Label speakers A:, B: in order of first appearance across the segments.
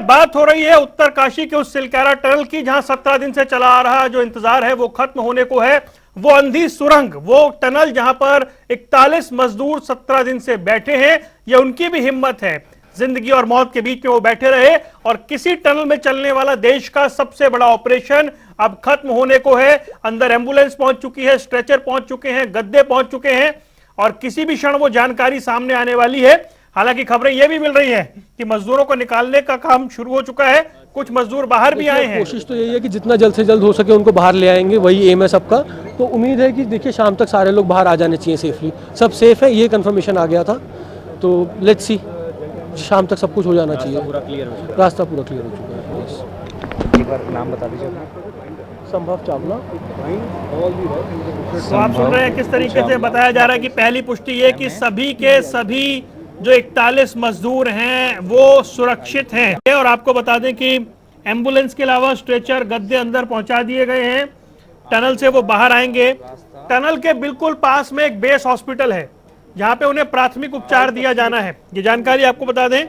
A: बात हो रही है उत्तरकाशी के उस सिलकारा टनल की, जहां 17 दिन से चला आ रहा जो इंतजार है वो खत्म होने को है। वो अंधी सुरंग, वो टनल जहां पर 41 मजदूर 17 दिन से बैठे हैं, ये उनकी भी हिम्मत है, जिंदगी और मौत के बीच में वो बैठे रहे, और किसी टनल में चलने वाला देश का सबसे बड़ा ऑपरेशन अब खत्म होने को है। अंदर एम्बुलेंस पहुंच चुकी है, स्ट्रेचर पहुंच चुके हैं, गद्दे पहुंच चुके हैं, और किसी भी क्षण वो जानकारी सामने आने वाली है। हालांकि खबरें यह भी मिल रही हैं कि मजदूरों को निकालने का काम शुरू हो चुका है, कुछ मजदूर बाहर भी आए हैं।
B: कोशिश तो यही है कि जितना जल्द से जल्द हो सके उनको बाहर ले आएंगे, वही एम है सबका। तो उम्मीद है कि देखिए शाम तक सारे लोग बाहर आ जाने चाहिए सेफली। सब सेफ है, ये कंफर्मेशन आ गया था, तो लेट्स सी, शाम तक सब कुछ हो जाना चाहिए। रास्ता पूरा क्लियर हो चुका है।
C: एक बार नाम बता दीजिए।
B: संभव चावला।
A: तो आप सुन रहे हैं किस तरीके से बताया जा रहा है कि पहली पुष्टि ये कि सभी के सभी जो 41 मजदूर हैं वो सुरक्षित हैं। और आपको बता दें कि एम्बुलेंस के अलावा स्ट्रेचर, गद्दे अंदर पहुंचा दिए गए हैं। टनल से वो बाहर आएंगे। टनल के बिल्कुल पास में एक बेस हॉस्पिटल है जहां पे उन्हें प्राथमिक उपचार दिया जाना है। ये जानकारी आपको बता दें,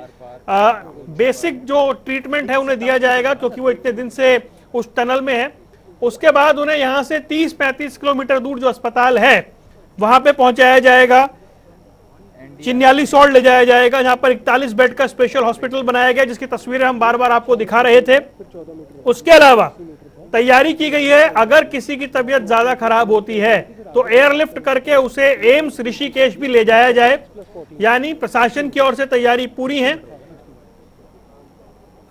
A: बेसिक जो ट्रीटमेंट है उन्हें दिया जाएगा क्योंकि वो इतने दिन से उस टनल में है। उसके बाद उन्हें यहां से 30-35 किलोमीटर दूर जो अस्पताल है वहां पे पहुंचाया जाएगा। चिन्याली सॉल्ट ले जाया जाएगा, जहां पर 41 बेड का स्पेशल हॉस्पिटल बनाया गया, जिसकी तस्वीरें हम बार बार आपको दिखा रहे थे। उसके अलावा तैयारी की गई है, अगर किसी की तबीयत ज्यादा खराब होती है तो एयरलिफ्ट करके उसे एम्स ऋषिकेश भी ले जाया जाए। यानी प्रशासन की ओर से तैयारी पूरी है।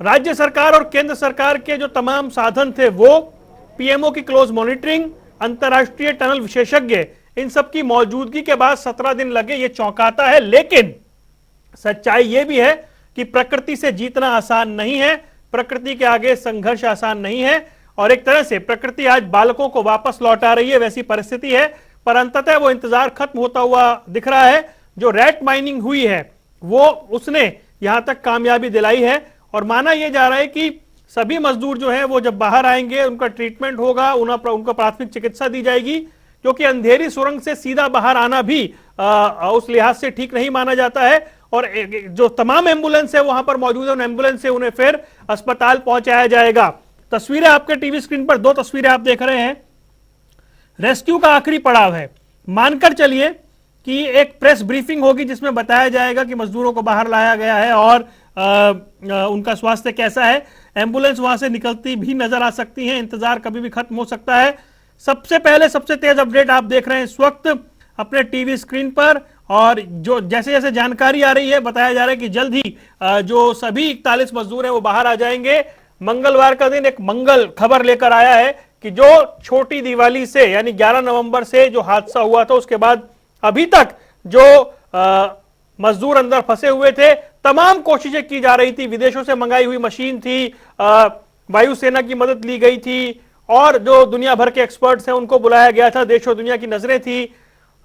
A: राज्य सरकार और केंद्र सरकार के जो तमाम साधन थे वो पीएमओ की क्लोज मॉनिटरिंग, अंतरराष्ट्रीय टनल विशेषज्ञ, इन सब की मौजूदगी के बाद 17 दिन लगे, ये चौंकाता है। लेकिन सच्चाई यह भी है कि प्रकृति से जीतना आसान नहीं है, प्रकृति के आगे संघर्ष आसान नहीं है, और एक तरह से प्रकृति आज बालकों को वापस लौटा रही है, वैसी परिस्थिति है। पर अंततः वो इंतजार खत्म होता हुआ दिख रहा है। जो रैट माइनिंग हुई है वो उसने यहां तक कामयाबी दिलाई है, और माना यह जा रहा है कि सभी मजदूर जो है वो जब बाहर आएंगे उनका ट्रीटमेंट होगा, उनका प्राथमिक चिकित्सा दी जाएगी, क्योंकि अंधेरी सुरंग से सीधा बाहर आना भी उस लिहाज से ठीक नहीं माना जाता है। और जो तमाम एम्बुलेंस है वहां पर मौजूद है, उन एम्बुलेंस से उन्हें फिर अस्पताल पहुंचाया जाएगा। तस्वीरें आपके टीवी स्क्रीन पर, 2 तस्वीरें आप देख रहे हैं। रेस्क्यू का आखिरी पड़ाव है। मानकर चलिए कि एक प्रेस ब्रीफिंग होगी जिसमें बताया जाएगा कि मजदूरों को बाहर लाया गया है और उनका स्वास्थ्य कैसा है। एम्बुलेंस वहां से निकलती भी नजर आ सकती है, इंतजार कभी भी खत्म हो सकता है। सबसे पहले सबसे तेज अपडेट आप देख रहे हैं इस वक्त अपने टीवी स्क्रीन पर, और जो जैसे जैसे जानकारी आ रही है बताया जा रहा है कि जल्द ही जो सभी 41 मजदूर हैं वो बाहर आ जाएंगे। मंगलवार का दिन एक मंगल खबर लेकर आया है कि जो छोटी दिवाली से यानी 11 नवंबर से जो हादसा हुआ था उसके बाद अभी तक जो मजदूर अंदर फंसे हुए थे, तमाम कोशिशें की जा रही थी। विदेशों से मंगाई हुई मशीन थी, वायुसेना की मदद ली गई थी, और जो दुनिया भर के एक्सपर्ट्स हैं उनको बुलाया गया था, देश और दुनिया की नजरें थी।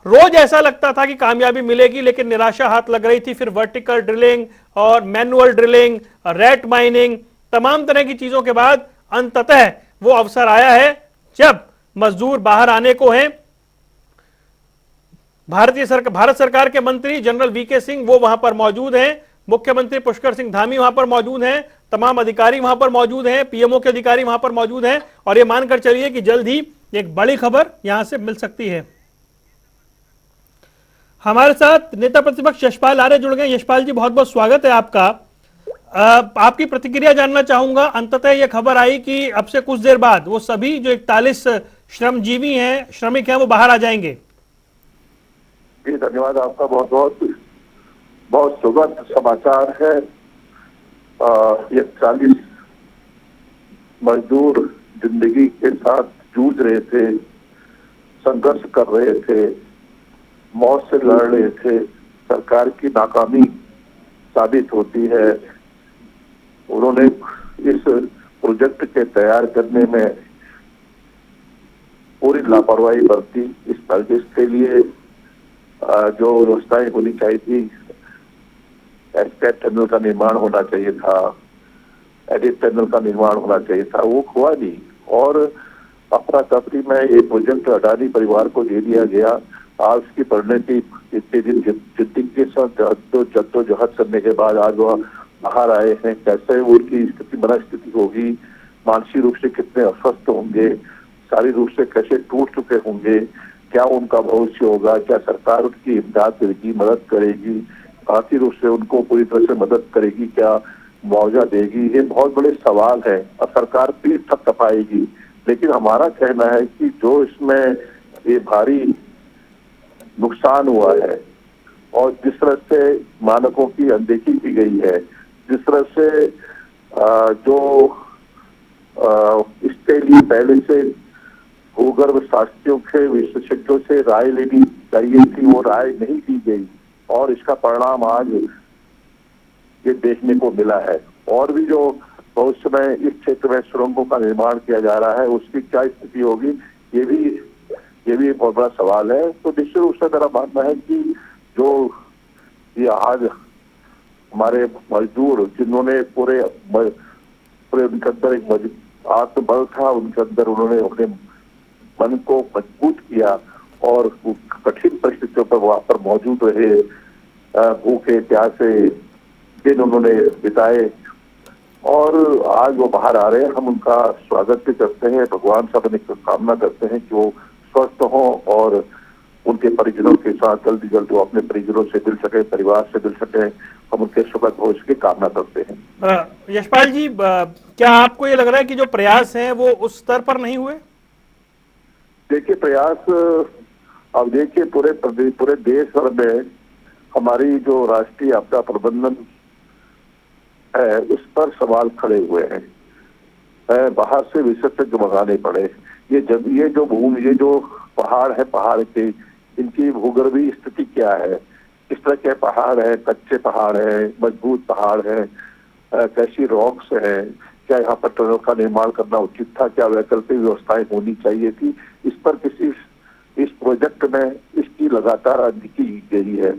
A: रोज ऐसा लगता था कि कामयाबी मिलेगी, लेकिन निराशा हाथ लग रही थी। फिर वर्टिकल ड्रिलिंग और मैनुअल ड्रिलिंग, रैट माइनिंग, तमाम तरह की चीजों के बाद अंततः वो अवसर आया है जब मजदूर बाहर आने को हैं। भारत सरकार के मंत्री जनरल वीके सिंह वो वहां पर मौजूद हैं, मुख्यमंत्री पुष्कर सिंह धामी वहां पर मौजूद हैं, तमाम अधिकारी वहां पर मौजूद हैं, पीएमओ के अधिकारी वहां पर मौजूद हैं, और ये मानकर चलिए कि जल्द ही एक बड़ी खबर यहां से मिल सकती है। हमारे साथ नेता प्रतिपक्ष यशपाल आर्य जुड़ गए। यशपाल जी, बहुत बहुत स्वागत है आपका। आपकी प्रतिक्रिया जानना चाहूंगा। अंततः यह खबर आई कि अब से कुछ देर बाद वो सभी जो 41 श्रमजीवी हैं, श्रमिक हैं, वो बाहर आ जाएंगे।
D: जी धन्यवाद आपका, बहुत बहुत बहुत सुखद समाचार है। ये 40 मजदूर जिंदगी के साथ जूझ रहे थे, संघर्ष कर रहे थे, मौत से लड़ रहे थे। सरकार की नाकामी साबित होती है। उन्होंने इस प्रोजेक्ट के तैयार करने में पूरी लापरवाही बरती। इस प्रोजेक्ट के लिए जो व्यवस्थाएं होनी चाहिए थी, एस्केप टनल का निर्माण होना चाहिए था, एडिट टनल का निर्माण होना चाहिए था, वो हुआ नहीं। और अपना तफरी में ये प्रोजेक्ट अडानी परिवार को दे दिया गया। आज की परिणति इतने दिन जिद्दी के साथ जद्दोजहद करने के बाद आज वह बाहर आए हैं, कैसे उनकी स्थिति मनस्थिति होगी, मानसिक रूप से कितने अस्वस्थ होंगे, शारीरिक रूप से कैसे टूट चुके होंगे, क्या उनका भविष्य होगा, क्या सरकार उनकी इमदाद करेगी, मदद करेगी, आर्थिक रूप से उनको पूरी तरह से मदद करेगी, क्या मुआवजा देगी, ये बहुत बड़े सवाल है। और सरकार पीठ थपथपाएगी। लेकिन हमारा कहना है कि जो इसमें ये भारी नुकसान हुआ है और जिस तरह से मानकों की अनदेखी की गई है, जिस तरह से जो इसके लिए पहले से भूगर्भ शास्त्रियों के विशेषज्ञों से राय लेनी चाहिए थी, वो राय नहीं दी गई और इसका परिणाम आज ये देखने को मिला है। और भी जो भविष्य में इस क्षेत्र में सुरंगों का निर्माण किया जा रहा है उसकी क्या स्थिति होगी, ये भी एक बहुत बड़ा सवाल है। तो निश्चित रूप से मेरा मानना है कि जो ये आज हमारे मजदूर जिन्होंने पूरे उनके अंदर एक आत्मबल था, उनके अंदर उन्होंने अपने मन को मजबूत किया और कठिन परिस्थितियों पर वहां पर मौजूद रहे, भूखे प्यासे दिन उन्होंने बिताए और आज वो बाहर आ रहे हैं। हम उनका स्वागत भी करते हैं, भगवान से अपनी कामना करते हैं कि वो स्वस्थ हों और उनके परिजनों के साथ जल्दी जल्दी वो अपने परिजनों से मिल सके, परिवार से मिल सके। हम उनके सुखद भविष्य की कामना करते हैं।
A: यशपाल जी, क्या आपको ये लग रहा है कि जो प्रयास हैं वो उस स्तर पर नहीं हुए?
D: देखिए प्रयास, अब देखिए पूरे देश भर में हमारी जो राष्ट्रीय आपदा प्रबंधन है उस पर सवाल खड़े हुए हैं। बाहर से विशेषज्ञ मंगाने पड़े। ये जो पहाड़ है, पहाड़ के इनकी भूगर्भीय स्थिति क्या है, किस तरह के पहाड़ है, कच्चे पहाड़ है, मजबूत पहाड़ है, कैसी रॉक्स है, क्या यहाँ पर टनल का निर्माण करना उचित था, क्या वैकल्पिक व्यवस्थाएं होनी चाहिए थी, इस पर इस प्रोजेक्ट में इसकी लगातार अनदेखी की गई है।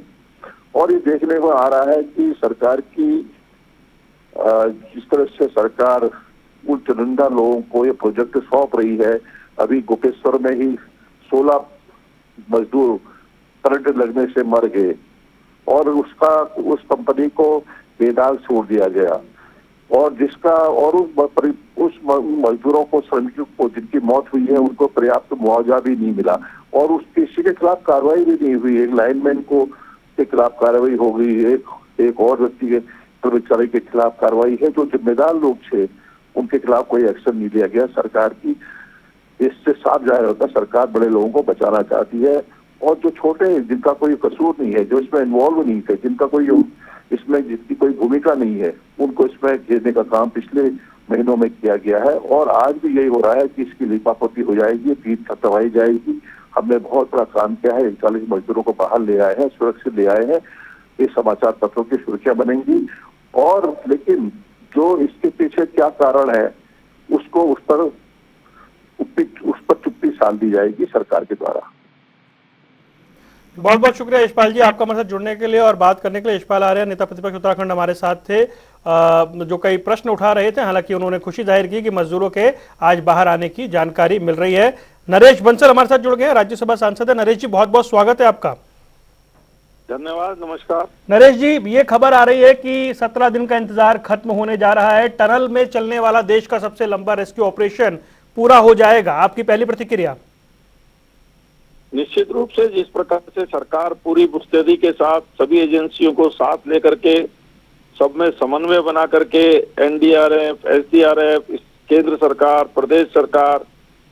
D: और ये देखने को आ रहा है कि सरकार की जिस तरह से सरकार उन चुनिंदा लोगों को ये प्रोजेक्ट सौंप रही है, अभी गोपेश्वर में ही 16 मजदूर करंट लगने से मर गए और उस कंपनी को बेदाग छोड़ दिया गया और उस मजदूरों को, श्रमिकों को जिनकी मौत हुई है उनको पर्याप्त मुआवजा भी नहीं मिला और उस किसी के खिलाफ कार्रवाई भी नहीं हुई। एक लाइनमैन के खिलाफ कार्रवाई हो गई, एक और व्यक्ति के कर्मचारी के खिलाफ कार्रवाई है। जो जिम्मेदार लोग थे उनके खिलाफ कोई एक्शन नहीं लिया गया। सरकार की इससे साफ जाहिर होता है सरकार बड़े लोगों को बचाना चाहती है और जो छोटे जिनका कोई कसूर नहीं है, जो इसमें इन्वॉल्व नहीं थे, जिसकी कोई भूमिका नहीं है, उनको इसमें घेरने का काम पिछले महीनों में किया गया है और आज भी यही हो रहा है कि इसकी लिपापोती हो जाएगी, पीठ थपथपाई जाएगी। हमने बहुत बड़ा काम किया है, 41 मजदूरों को बाहर ले आए हैं, सुरक्षित ले आए हैं, ये समाचार पत्रों की सुर्खियां बनेंगी। और लेकिन जो इसके पीछे क्या कारण है उसको उस पर चुप्पी साध दी जाएगी सरकार के द्वारा।
A: बहुत बहुत शुक्रिया यशपाल जी, आपका हमारे साथ जुड़ने के लिए और बात करने के लिए। यशपाल आर्य, नेता प्रतिपक्ष उत्तराखंड, हमारे साथ थे, जो कई प्रश्न उठा रहे थे। हालांकि उन्होंने खुशी जाहिर की कि मजदूरों के आज बाहर आने की जानकारी मिल रही है। नरेश बंसल हमारे साथ जुड़ गए, राज्यसभा सांसद है। नरेश जी, बहुत बहुत स्वागत है आपका।
C: धन्यवाद, नमस्कार।
A: नरेश जी, ये खबर आ रही है कि 17 दिन का इंतजार खत्म होने जा रहा है। टनल में चलने वाला देश का सबसे लंबा रेस्क्यू ऑपरेशन पूरा हो जाएगा, आपकी पहली प्रतिक्रिया?
C: निश्चित रूप से जिस प्रकार से सरकार पूरी मुस्तैदी के साथ सभी एजेंसियों को साथ लेकर के सब में समन्वय बना करके एनडीआरएफ, एसडीआरएफ, केंद्र सरकार, प्रदेश सरकार,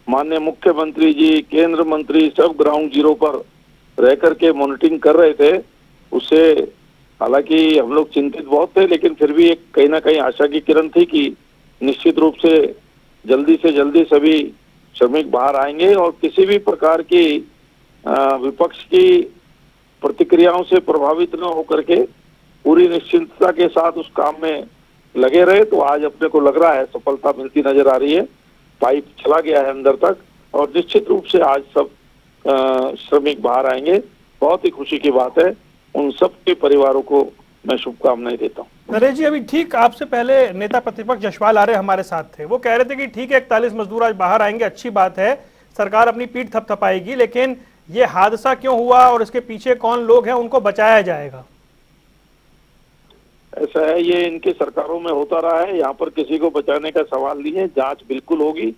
C: माननीय मुख्यमंत्री जी, केंद्र मंत्री सब ग्राउंड जीरो पर रह करके मॉनिटरिंग कर रहे थे, उससे हालांकि हम लोग चिंतित बहुत थे, लेकिन फिर भी एक कहीं ना कहीं आशा की किरण थी कि निश्चित रूप से जल्दी सभी श्रमिक बाहर आएंगे और किसी भी प्रकार की विपक्ष की प्रतिक्रियाओं से प्रभावित न होकर के पूरी निश्चिंतता के साथ उस काम में लगे रहे। तो आज अपने को लग रहा है सफलता मिलती नजर आ रही है, पाइप चला गया है अंदर तक और निश्चित रूप से आज सब श्रमिक बाहर आएंगे। बहुत ही खुशी की बात है, उन सब के परिवारों को मैं शुभकामनाएं देता हूँ।
A: नरेश जी, अभी ठीक आपसे पहले नेता प्रतिपक्ष यशपाल आर्य हमारे साथ थे, वो कह रहे थे कि ठीक है 41 मजदूर आज बाहर आएंगे, अच्छी बात है, सरकार अपनी पीठ थपथपाएगी, लेकिन ये हादसा क्यों हुआ और इसके पीछे कौन लोग हैं उनको बचाया जाएगा?
C: ऐसा है, ये इनकी सरकारों में होता रहा है। यहाँ पर किसी को बचाने का सवाल नहीं है, जांच बिल्कुल होगी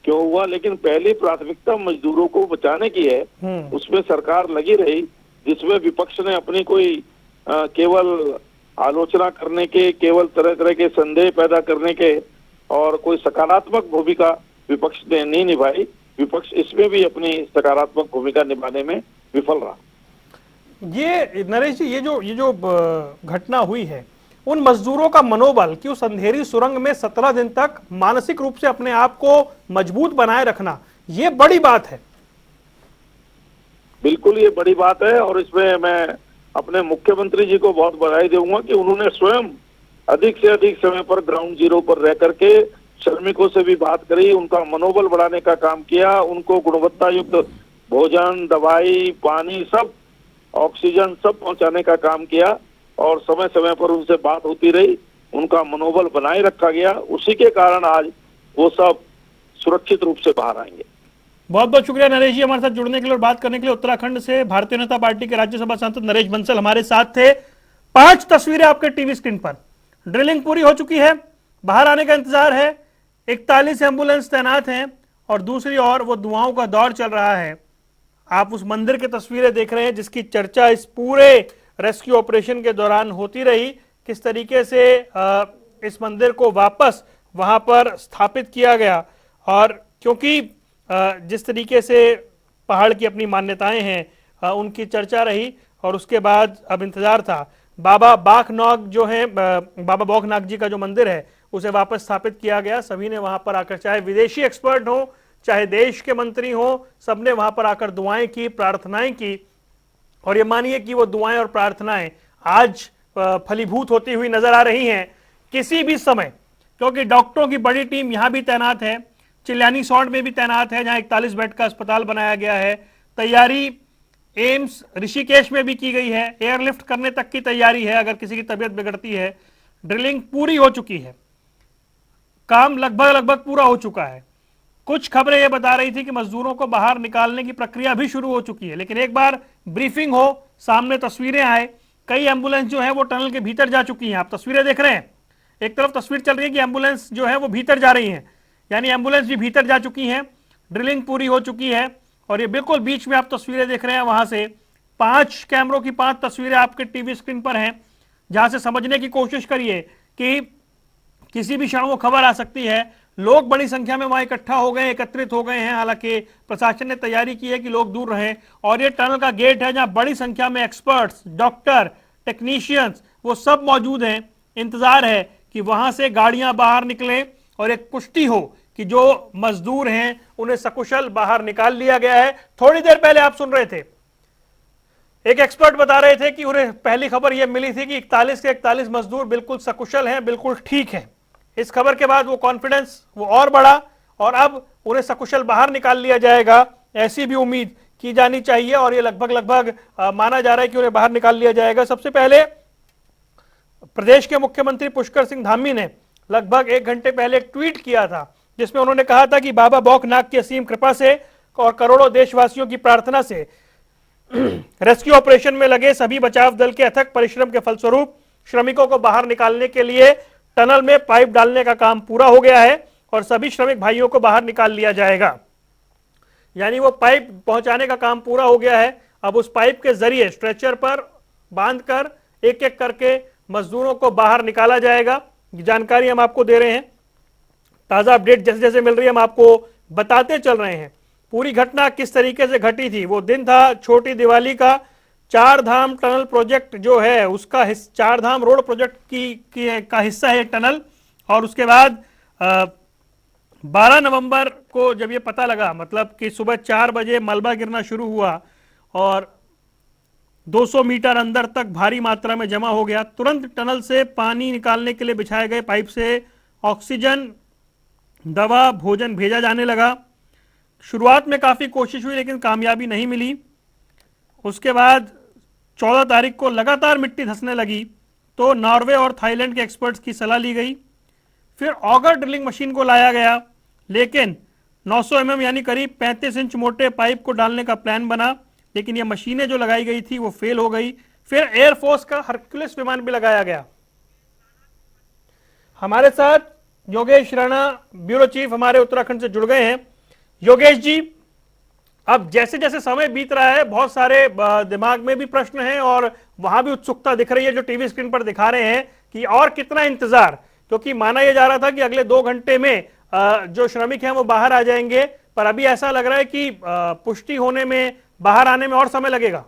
C: क्यों हुआ, लेकिन पहली प्राथमिकता मजदूरों को बचाने की है। उसमें सरकार लगी रही, जिसमें विपक्ष ने अपनी कोई केवल आलोचना करने के, केवल तरह तरह के संदेह पैदा करने के और कोई सकारात्मक भूमिका विपक्ष ने नहीं निभाई। विपक्ष इसमें भी अपनी सकारात्मक भूमिका निभाने में विफल रहा।
A: ये नरेश जी, ये जो घटना हुई है, उन मजदूरों का मनोबल कि उस अंधेरी सुरंग में 17 दिन तक मानसिक रूप से अपने आप को मजबूत बनाए रखना, ये बड़ी बात है।
C: बिल्कुल ये बड़ी बात है, और इसमें मैं अपने मुख्यमंत्री जी को बहुत बधाई दूंगा कि उन्होंने स्वयं अधिक से अधिक समय पर ग्राउंड जीरो पर रह करके श्रमिकों से भी बात करी, उनका मनोबल बढ़ाने का काम किया, उनको गुणवत्ता युक्त भोजन, दवाई, पानी, सब ऑक्सीजन सब पहुंचाने का काम किया, और समय समय पर उनसे बात होती रही, उनका मनोबल बनाए रखा गया। उसी के कारण आज वो सब सुरक्षित रूप से बाहर आएंगे।
A: बहुत बहुत शुक्रिया नरेश जी, हमारे साथ जुड़ने के लिए और बात करने के लिए। उत्तराखंड से भारतीय जनता पार्टी के राज्यसभा सांसद नरेश बंसल हमारे साथ थे। 5 तस्वीरें आपके टीवी स्क्रीन पर। ड्रिलिंग पूरी हो चुकी है, बाहर आने का इंतजार है, 41 एम्बुलेंस तैनात हैं, और दूसरी ओर वो दुआओं का दौर चल रहा है। आप उस मंदिर की तस्वीरें देख रहे हैं जिसकी चर्चा इस पूरे रेस्क्यू ऑपरेशन के दौरान होती रही, किस तरीके से इस मंदिर को वापस वहां पर स्थापित किया गया। और क्योंकि जिस तरीके से पहाड़ की अपनी मान्यताएं हैं, उनकी चर्चा रही, और उसके बाद अब इंतजार था बाबा बाखनाग जो है, बाबा बौखनाग जी का जो मंदिर है, उसे वापस स्थापित किया गया। सभी ने वहां पर आकर, चाहे विदेशी एक्सपर्ट हो, चाहे देश के मंत्री हो, सबने वहां पर आकर दुआएं की, प्रार्थनाएं की, और ये मानिए कि वो दुआएं और प्रार्थनाएं आज फलीभूत होती हुई नजर आ रही हैं किसी भी समय, क्योंकि डॉक्टरों की बड़ी टीम यहां भी तैनात है, चिल्यानी सौंड में भी तैनात है, जहां 41 बेड का अस्पताल बनाया गया है। तैयारी एम्स ऋषिकेश में भी की गई है, एयरलिफ्ट करने तक की तैयारी है अगर किसी की तबीयत बिगड़ती है। ड्रिलिंग पूरी हो चुकी है, काम लगभग पूरा हो चुका है। कुछ खबरें यह बता रही थी कि मजदूरों को बाहर निकालने की प्रक्रिया भी शुरू हो चुकी है, लेकिन एक बार ब्रीफिंग हो, सामने तस्वीरें आए, कई एम्बुलेंस जो है वो टनल के भीतर जा चुकी हैं। आप तस्वीरें देख रहे हैं, एक तरफ तस्वीर चल रही है कि एम्बुलेंस जो है वो भीतर जा रही है, यानी एम्बुलेंस भी भीतर जा चुकी हैं। ड्रिलिंग पूरी हो चुकी है, और ये बिल्कुल बीच में आप तस्वीरें देख रहे हैं, वहां से 5 कैमरों की 5 तस्वीरें आपके टीवी स्क्रीन पर हैं, जहां से समझने की कोशिश करिए कि किसी भी क्षण वो खबर आ सकती है। लोग बड़ी संख्या में वहां इकट्ठा हो गए, एकत्रित हो गए हैं। हालांकि प्रशासन ने तैयारी की है कि लोग दूर रहें, और ये टनल का गेट है जहां बड़ी संख्या में एक्सपर्ट्स, डॉक्टर, टेक्नीशियंस वो सब मौजूद हैं। इंतजार है कि वहां से गाड़ियां बाहर निकलें और एक पुष्टि हो कि जो मजदूर हैं उन्हें सकुशल बाहर निकाल लिया गया है। थोड़ी देर पहले आप सुन रहे थे, एक एक्सपर्ट बता रहे थे कि उन्हें पहली खबर यह मिली थी कि 41 के 41 मजदूर बिल्कुल सकुशल हैं, बिल्कुल ठीक हैं। इस खबर के बाद वो कॉन्फिडेंस वो और बढ़ा, और अब उन्हें सकुशल बाहर निकाल लिया जाएगा, ऐसी भी उम्मीद की जानी चाहिए, और ये लगभग माना जा रहा है कि उन्हें बाहर निकाल लिया जाएगा। सबसे पहले प्रदेश के मुख्यमंत्री पुष्कर सिंह धामी ने लगभग 1 घंटे पहले एक ट्वीट किया था, जिसमें उन्होंने कहा था कि बाबा बौखनाग की असीम कृपा से और करोड़ों देशवासियों की प्रार्थना से रेस्क्यू ऑपरेशन में लगे सभी बचाव दल के अथक परिश्रम के फलस्वरूप श्रमिकों को बाहर निकालने के लिए टनल में पाइप डालने का काम पूरा हो गया है, और सभी श्रमिक भाइयों को बाहर निकाल लिया जाएगा। यानी वो पाइप पहुंचाने का काम पूरा हो गया है। अब उस पाइप के जरिए स्ट्रेचर पर बांधकर एक एक करके मजदूरों को बाहर निकाला जाएगा। जानकारी हम आपको दे रहे हैं, ताजा अपडेट जैसे जैसे मिल रही है हम आपको बताते चल रहे हैं। पूरी घटना किस तरीके से घटी थी, वो दिन था छोटी दिवाली का। 4 धाम टनल प्रोजेक्ट जो है उसका 4 धाम रोड प्रोजेक्ट का हिस्सा है टनल, और उसके बाद 12 नवंबर को जब ये पता लगा, मतलब कि सुबह 4 बजे मलबा गिरना शुरू हुआ और 200 मीटर अंदर तक भारी मात्रा में जमा हो गया। तुरंत टनल से पानी निकालने के लिए बिछाए गए पाइप से ऑक्सीजन, दवा, भोजन भेजा जाने लगा। शुरुआत में काफ़ी कोशिश हुई लेकिन कामयाबी नहीं मिली। उसके बाद 14 तारीख को लगातार मिट्टी धंसने लगी, तो नॉर्वे और थाईलैंड के एक्सपर्ट्स की सलाह ली गई। फिर ऑगर ड्रिलिंग मशीन को लाया गया, लेकिन 900 mm यानी करीब 35 इंच मोटे पाइप को डालने का प्लान बना, लेकिन ये मशीनें जो लगाई गई थी वो फेल हो गई। फिर एयरफोर्स का हरक्यूलिस विमान भी लगाया गया, हमारे साथ योगेश राणा, ब्यूरो चीफ हमारे उत्तराखंड से जुड़ गए हैं। योगेश जी, अब जैसे जैसे समय बीत रहा है बहुत सारे दिमाग में भी प्रश्न हैं और वहां भी उत्सुकता दिख रही है जो टीवी स्क्रीन पर दिखा रहे हैं कि और कितना इंतजार, क्योंकि माना यह जा रहा था कि अगले 2 घंटे में जो श्रमिक हैं वो बाहर आ जाएंगे, पर अभी ऐसा लग रहा है कि पुष्टि होने में, बाहर आने में और समय लगेगा।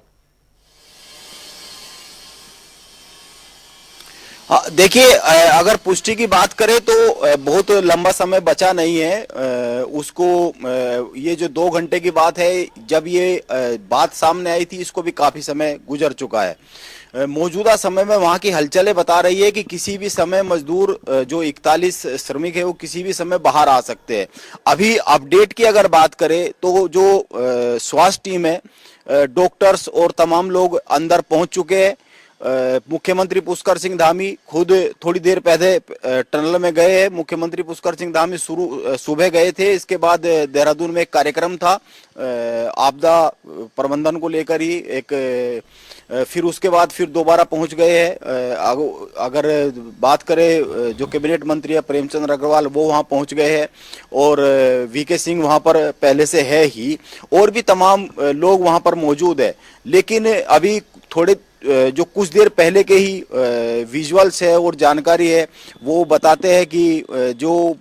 E: हाँ, देखिए, अगर पुष्टि की बात करें तो बहुत लंबा समय बचा नहीं है उसको। ये जो 2 घंटे की बात है, जब ये बात सामने आई थी, इसको भी काफी समय गुजर चुका है। मौजूदा समय में वहां की हलचलें बता रही है कि किसी भी समय मजदूर जो 41 श्रमिक है वो किसी भी समय बाहर आ सकते हैं। अभी अपडेट की अगर बात करें तो जो स्वास्थ्य टीम है, डॉक्टर्स और तमाम लोग अंदर पहुंच चुके हैं। मुख्यमंत्री पुष्कर सिंह धामी खुद थोड़ी देर पहले टनल में गए हैं। मुख्यमंत्री पुष्कर सिंह धामी सुबह गए थे, इसके बाद देहरादून में एक कार्यक्रम था आपदा प्रबंधन को लेकर ही फिर उसके बाद फिर दोबारा पहुंच गए हैं। अगर बात करें जो कैबिनेट मंत्री है प्रेमचंद्र अग्रवाल, वो वहां पहुंच गए हैं और वीके सिंह वहां पर पहले से है ही, और भी तमाम लोग वहां पर मौजूद है। लेकिन अभी थोड़े जो कुछ देर पहले के ही विजुअल्स है और जानकारी है वो बताते हैं कि जो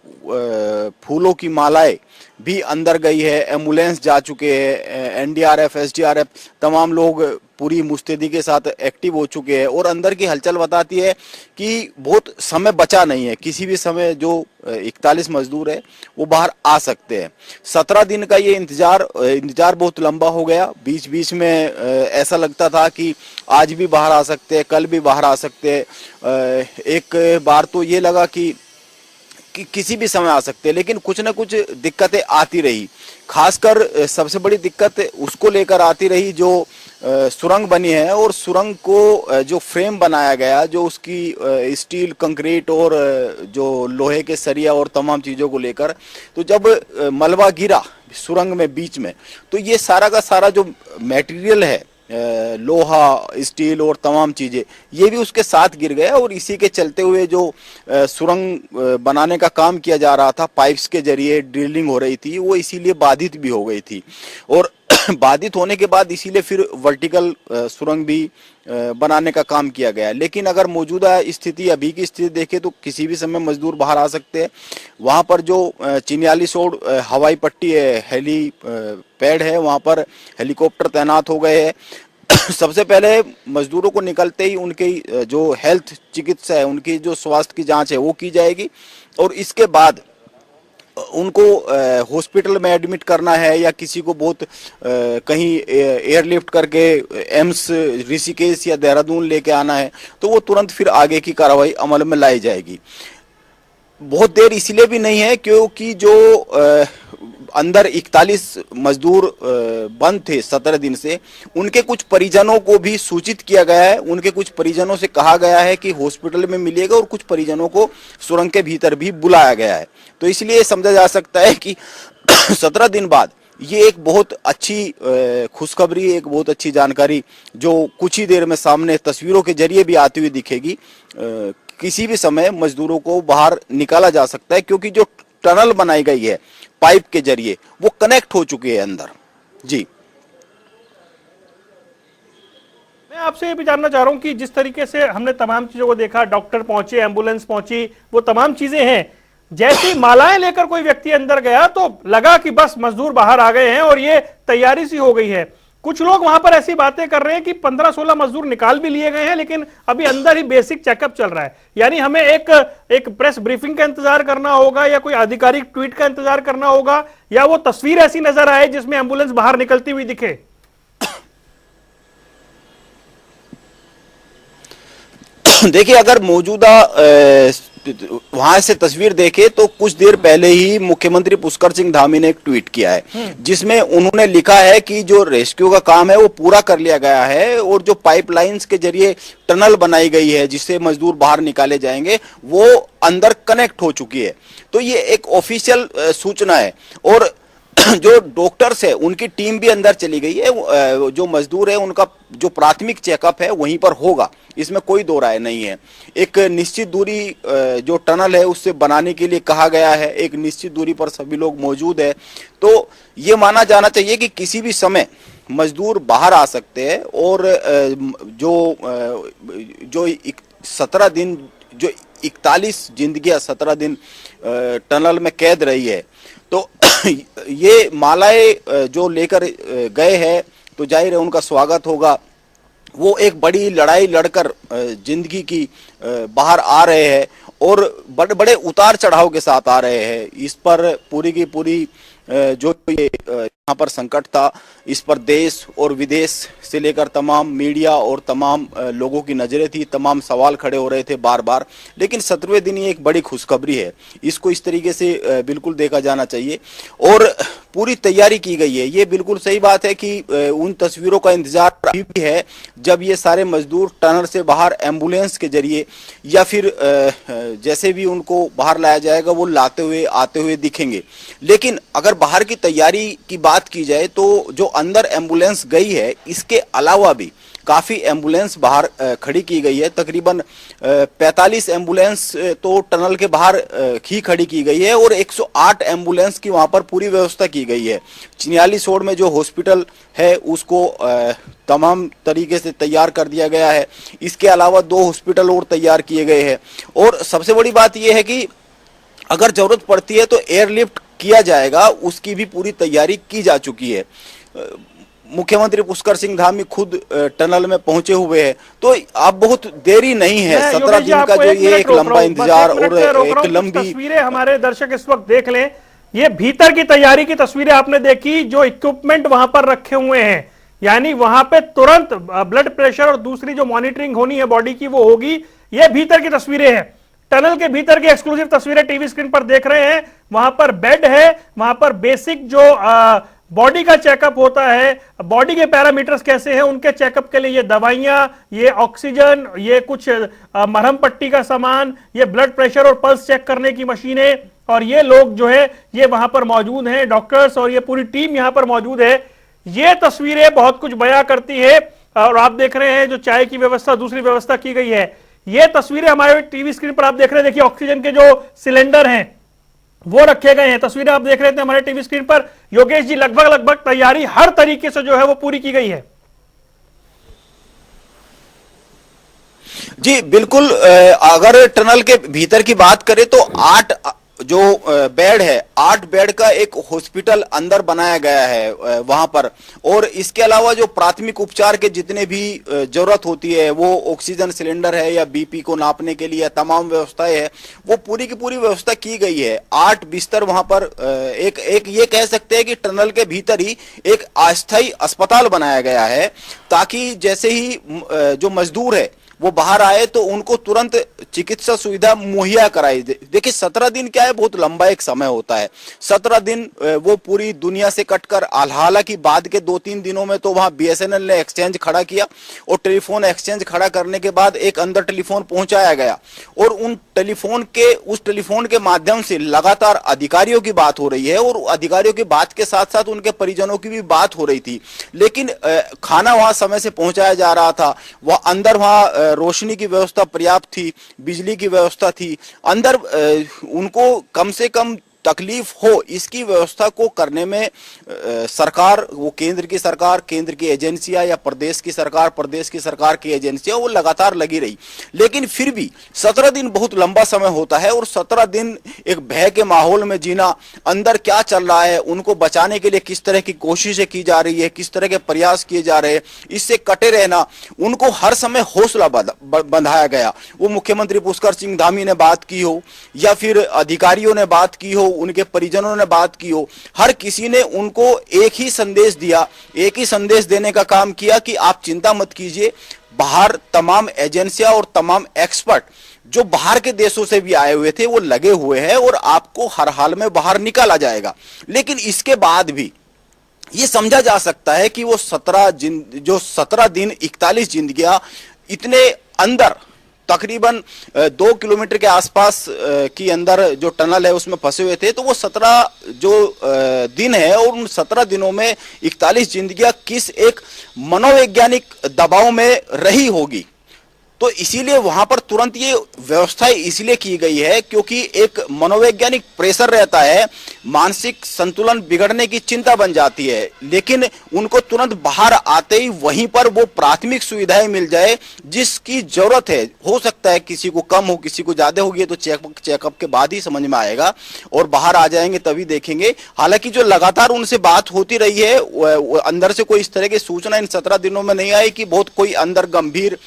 E: फूलों की मालाएं भी अंदर गई है, एम्बुलेंस जा चुके हैं, एनडीआरएफ, एसडीआरएफ, तमाम लोग पूरी मुस्तैदी के साथ एक्टिव हो चुके हैं। और अंदर की हलचल बताती है कि बहुत समय बचा नहीं है, किसी भी समय जो 41 मजदूर है वो बाहर आ सकते हैं। 17 दिन का ये इंतजार बहुत लंबा हो गया। बीच बीच में ऐसा लगता था कि आज भी बाहर आ सकते हैं, कल भी बाहर आ सकते हैं। एक बार तो ये लगा कि किसी भी समय आ सकते हैं, लेकिन कुछ ना कुछ दिक्कतें आती रही। खासकर सबसे बड़ी दिक्कत उसको लेकर आती रही जो सुरंग बनी है, और सुरंग को जो फ्रेम बनाया गया, जो उसकी स्टील, कंक्रीट और जो लोहे के सरिया और तमाम चीज़ों को लेकर, तो जब मलबा गिरा सुरंग में बीच में, तो ये सारा का सारा जो मटेरियल है, लोहा, स्टील और तमाम चीजें, ये भी उसके साथ गिर गया। और इसी के चलते हुए जो सुरंग बनाने का काम किया जा रहा था, पाइप्स के जरिए ड्रिलिंग हो रही थी, वो इसीलिए बाधित भी हो गई थी। और बाधित होने के बाद इसीलिए फिर वर्टिकल सुरंग भी बनाने का काम किया गया। लेकिन अगर मौजूदा स्थिति, अभी की स्थिति देखें तो किसी भी समय मजदूर बाहर आ सकते हैं। वहां पर जो चिन्यालीसोड़ हवाई पट्टी है, हेली पैड है, वहां पर हेलीकॉप्टर तैनात हो गए हैं। सबसे पहले मजदूरों को निकलते ही उनकी जो हेल्थ चिकित्सा है, उनकी जो स्वास्थ्य की जांच है वो की जाएगी, और इसके बाद उनको हॉस्पिटल में एडमिट करना है या किसी को बहुत कहीं एयरलिफ्ट करके एम्स ऋषिकेश या देहरादून लेके आना है, तो वो तुरंत फिर आगे की कार्रवाई अमल में लाई जाएगी। बहुत देर इसलिए भी नहीं है क्योंकि जो अंदर 41 मजदूर बंद थे 17 दिन से, उनके कुछ परिजनों को भी सूचित किया गया है। उनके कुछ परिजनों से कहा गया है कि हॉस्पिटल में मिलेगा, और कुछ परिजनों को सुरंग के भीतर भी बुलाया गया है। तो इसलिए समझा जा सकता है कि 17 दिन बाद ये एक बहुत अच्छी खुशखबरी, एक बहुत अच्छी जानकारी जो कुछ ही देर में सामने तस्वीरों के जरिए भी आती हुई दिखेगी। किसी भी समय मजदूरों को बाहर निकाला जा सकता है, क्योंकि जो टनल बनाई गई है पाइप के जरिए वो कनेक्ट हो चुकी है अंदर। जी,
A: मैं आपसे ये भी जानना चाह रहा हूं कि जिस तरीके से हमने तमाम चीजों को देखा, डॉक्टर पहुंचे, एम्बुलेंस पहुंची, वो तमाम चीजें हैं, जैसी मालाएं लेकर कोई व्यक्ति अंदर गया तो लगा कि बस मजदूर बाहर आ गए हैं और ये तैयारी सी हो गई है। कुछ लोग वहां पर ऐसी बातें कर रहे हैं कि 15-16 मजदूर निकाल भी लिए गए हैं, लेकिन अभी अंदर ही बेसिक चेकअप चल रहा है। यानी हमें एक प्रेस ब्रीफिंग का इंतजार करना होगा, या कोई आधिकारिक ट्वीट का इंतजार करना होगा, या वो तस्वीर ऐसी नजर आए जिसमें एम्बुलेंस बाहर निकलती हुई दिखे।
E: देखिए, अगर मौजूदा वहां से तस्वीर देखे तो कुछ देर पहले ही मुख्यमंत्री पुष्कर सिंह धामी ने एक ट्वीट किया है, जिसमें उन्होंने लिखा है कि जो रेस्क्यू का काम है वो पूरा कर लिया गया है, और जो पाइपलाइंस के जरिए टनल बनाई गई है जिससे मजदूर बाहर निकाले जाएंगे वो अंदर कनेक्ट हो चुकी है। तो ये एक ऑफिशियल सूचना है। और जो डॉक्टर्स है उनकी टीम भी अंदर चली गई है। जो मजदूर है उनका जो प्राथमिक चेकअप है वहीं पर होगा, इसमें कोई दो राय नहीं है। एक निश्चित दूरी जो टनल है उससे बनाने के लिए कहा गया है, एक निश्चित दूरी पर सभी लोग मौजूद है। तो ये माना जाना चाहिए कि किसी भी समय मजदूर बाहर आ सकते हैं और जो 17 दिन, जो 41 जिंदगियां 17 दिन टनल में कैद रही है, तो ये मालाएं जो लेकर गए हैं तो जाहिर है उनका स्वागत होगा। वो एक बड़ी लड़ाई लड़कर जिंदगी की बाहर आ रहे हैं और बड़े बड़े उतार चढ़ाव के साथ आ रहे हैं। इस पर पूरी की पूरी जो ये यहाँ पर संकट था, इस पर देश और विदेश से लेकर तमाम मीडिया और तमाम लोगों की नजरें थी, तमाम सवाल खड़े हो रहे थे बार बार। लेकिन 17वें दिन ये एक बड़ी खुशखबरी है, इसको इस तरीके से बिल्कुल देखा जाना चाहिए और पूरी तैयारी की गई है। ये बिल्कुल सही बात है कि उन तस्वीरों का इंतजार अभी भी है जब ये सारे मजदूर टनल से बाहर एम्बुलेंस के जरिए या फिर जैसे भी उनको बाहर लाया जाएगा वो लाते हुए आते हुए दिखेंगे। लेकिन अगर बाहर की तैयारी की बात की जाए तो जो अंदर एम्बुलेंस गई है, इसके अलावा भी काफी एम्बुलेंस बाहर खड़ी की गई है। तकरीबन 45 एम्बुलेंस तो टनल के बाहर ही खड़ी की गई है और 108 एम्बुलेंस की वहां पर पूरी व्यवस्था की गई है। चिन्यालीसोड़ में जो हॉस्पिटल है उसको तमाम तरीके से तैयार कर दिया गया है। इसके अलावा 2 हॉस्पिटल और तैयार किए गए हैं और सबसे बड़ी बात यह है कि अगर जरूरत पड़ती है तो एयरलिफ्ट किया जाएगा, उसकी भी पूरी तैयारी की जा चुकी है। मुख्यमंत्री पुष्कर सिंह धामी खुद टनल में पहुंचे हुए हैं, तो अब बहुत देरी नहीं है। 17 दिन का जो ये एक लंबा इंतजार और एक लंबी
A: तस्वीरें हमारे दर्शक इस वक्त देख लें। ये भीतर की तैयारी की तस्वीरें आपने देखी, जो इक्विपमेंट वहां पर रखे हुए हैं, यानी वहां पे तुरंत ब्लड प्रेशर और दूसरी जो मॉनिटरिंग होनी है बॉडी की वो होगी। ये भीतर की तस्वीरें हैं, टनल के भीतर की एक्सक्लूसिव तस्वीरें टीवी स्क्रीन पर देख रहे हैं। वहां पर बेड है, वहां पर बेसिक जो बॉडी का चेकअप होता है, बॉडी के पैरामीटर्स कैसे हैं उनके चेकअप के लिए ये दवाइयां, ये ऑक्सीजन, ये कुछ मरहम पट्टी का सामान, ये ब्लड प्रेशर और पल्स चेक करने की मशीनें, और ये लोग जो है ये वहां पर मौजूद हैं, डॉक्टर्स और ये पूरी टीम यहां पर मौजूद है। ये तस्वीरें बहुत कुछ बयां करती है। और आप देख रहे हैं जो चाय की व्यवस्था, दूसरी व्यवस्था की गई है। ये तस्वीरें हमारे टीवी स्क्रीन पर आप देख रहे हैं। देखिए ऑक्सीजन के जो सिलेंडर हैं वो रखे गए हैं। तस्वीरें आप देख रहे थे हमारे टीवी स्क्रीन पर। योगेश जी, लगभग तैयारी हर तरीके से जो है वो पूरी की गई है।
E: जी बिल्कुल। अगर टनल के भीतर की बात करें तो 8 जो बेड है, 8 बेड का एक हॉस्पिटल अंदर बनाया गया है वहां पर। और इसके अलावा जो प्राथमिक उपचार के जितने भी जरूरत होती है, वो ऑक्सीजन सिलेंडर है या बीपी को नापने के लिए तमाम व्यवस्थाएं है, वो पूरी की पूरी व्यवस्था की गई है। 8 बिस्तर वहां पर एक ये कह सकते हैं कि टनल के भीतर ही एक अस्थायी अस्पताल बनाया गया है, ताकि जैसे ही जो मजदूर है वो बाहर आए तो उनको तुरंत चिकित्सा सुविधा मुहैया कराई दे। देखिए 17 दिन क्या है, बहुत लंबा एक समय होता है। 17 दिन वो पूरी दुनिया से कटकर, हालांकि बाद के 2-3 दिनों में तो वहां बीएसएनएल ने एक्सचेंज खड़ा किया और टेलीफोन एक्सचेंज खड़ा करने के बाद एक अंदर टेलीफोन पहुंचाया गया और उस टेलीफोन के माध्यम से लगातार अधिकारियों की बात हो रही है और अधिकारियों की बात के साथ साथ उनके परिजनों की भी बात हो रही थी। लेकिन खाना वहां समय से पहुंचाया जा रहा था, वह अंदर वहां रोशनी की व्यवस्था पर्याप्त थी, बिजली की व्यवस्था थी, अंदर उनको कम से कम तकलीफ हो इसकी व्यवस्था को करने में सरकार, वो केंद्र की सरकार, केंद्र की एजेंसियां या प्रदेश की सरकार, प्रदेश की सरकार की एजेंसियां, वो लगातार लगी रही। लेकिन फिर भी 17 दिन बहुत लंबा समय होता है और 17 दिन एक भय के माहौल में जीना, अंदर क्या चल रहा है, उनको बचाने के लिए किस तरह की कोशिशें की जा रही है, किस तरह के प्रयास किए जा रहे हैं, इससे कटे रहना, उनको हर समय हौसला बंधाया गया। वो मुख्यमंत्री पुष्कर सिंह धामी ने बात की हो या फिर अधिकारियों ने बात की हो, उनके परिजनों ने बात की हो, हर किसी ने उनको एक ही संदेश दिया, एक ही संदेश देने का काम किया कि आप चिंता मत कीजिए। बाहर तमाम एजेंसियां और तमाम एक्सपर्ट जो बाहर के देशों से भी आए हुए थे वो लगे हुए हैं और आपको हर हाल में बाहर निकाला जाएगा। लेकिन इसके बाद भी ये समझा जा सकता है कि वो 17 दिन 41 जिंदगियां इतने अंदर तकरीबन 2 किलोमीटर के आसपास की अंदर जो टनल है उसमें फंसे हुए थे। तो वो 17 जो दिन है और उन 17 दिनों में 41 जिंदगियां किस एक मनोवैज्ञानिक दबाव में रही होगी। तो इसीलिए वहां पर तुरंत ये व्यवस्था इसलिए की गई है क्योंकि एक मनोवैज्ञानिक प्रेशर रहता है, मानसिक संतुलन बिगड़ने की चिंता बन जाती है, लेकिन उनको तुरंत बाहर आते ही वहीं पर वो प्राथमिक सुविधाएं मिल जाए जिसकी जरूरत है। हो सकता है किसी को कम हो, किसी को ज्यादा होगी, तो चेकअप के बाद ही समझ में आएगा और बाहर आ जाएंगे तभी देखेंगे। हालांकि जो लगातार उनसे बात होती रही है, अंदर से कोई इस तरह की सूचना इन 17 दिनों में नहीं आई कि बहुत कोई अंदर गंभीर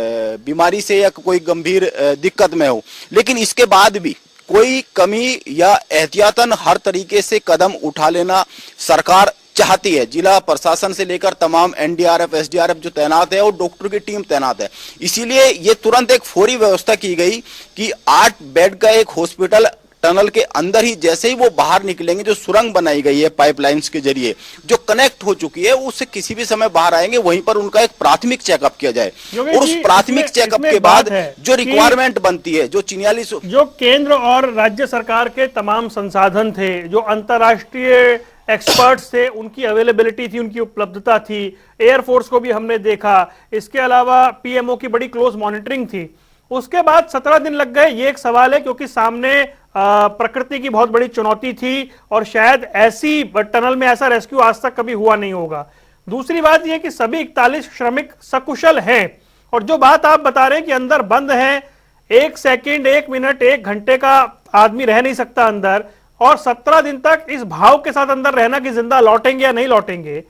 E: बीमारी से या कोई गंभीर दिक्कत में हो। लेकिन इसके बाद भी कोई कमी या एहतियातन हर तरीके से कदम उठा लेना सरकार चाहती है। जिला प्रशासन से लेकर तमाम एनडीआरएफ, एसडीआरएफ जो तैनात है और डॉक्टर की टीम तैनात है। इसीलिए ये तुरंत एक फौरी व्यवस्था की गई कि 8 बेड का एक हॉस्पिटल टनल के अंदर ही जैसे ही वो बाहर निकलेंगे, जो सुरंग बनाई गई है पाइपलाइंस के जरिए जो कनेक्ट हो चुकी है, उससे किसी भी समय बाहर आएंगे, वहीं पर उनका एक प्राथमिक चेकअप किया जाए और उस प्राथमिक चेकअप के बाद जो रिक्वायरमेंट बनती है, जो 44
A: जो केंद्र और राज्य सरकार के तमाम संसाधन थे, जो अंतर्राष्ट्रीय एक्सपर्ट्स थे, उनकी अवेलेबिलिटी थी, उनकी उपलब्धता थी, एयरफोर्स को भी हमने देखा, इसके अलावा पीएमओ की बड़ी क्लोज मॉनिटरिंग थी। उसके बाद 17 दिन लग गए, ये एक सवाल है क्योंकि सामने प्रकृति की बहुत बड़ी चुनौती थी और शायद ऐसी टनल में ऐसा रेस्क्यू आज तक कभी हुआ नहीं होगा। दूसरी बात यह कि सभी 41 श्रमिक सकुशल हैं और जो बात आप बता रहे हैं कि अंदर बंद हैं, 1 सेकंड, 1 मिनट, 1 घंटे का आदमी रह नहीं सकता अंदर, और 17 दिन तक इस भाव के साथ अंदर रहना कि जिंदा लौटेंगे या नहीं लौटेंगे,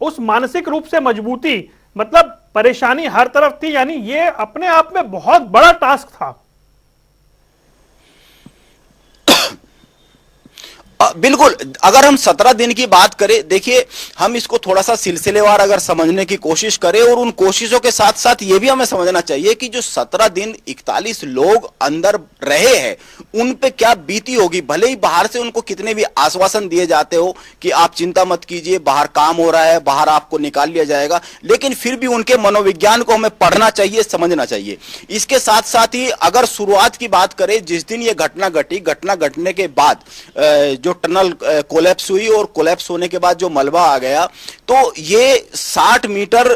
A: उस मानसिक रूप से मजबूती, मतलब परेशानी हर तरफ थी। यानी ये अपने आप में बहुत बड़ा टास्क था।
E: बिल्कुल, अगर हम 17 दिन की बात करें, देखिए हम इसको थोड़ा सा सिलसिलेवार अगर समझने की कोशिश करें और उन कोशिशों के साथ साथ ये भी हमें समझना चाहिए कि जो 17 दिन 41 लोग अंदर रहे हैं उन पे क्या बीती होगी। भले ही बाहर से उनको कितने भी आश्वासन दिए जाते हो कि आप चिंता मत कीजिए, बाहर काम हो रहा है, बाहर आपको निकाल लिया जाएगा, लेकिन फिर भी उनके मनोविज्ञान को हमें पढ़ना चाहिए, समझना चाहिए। इसके साथ साथ ही अगर शुरुआत की बात करें, जिस दिन ये घटना घटी, घटना घटने के बाद जो टनल कोलैप्स हुई और कोलैप्स होने के बाद जो मलबा आ गया, तो ये 60 मीटर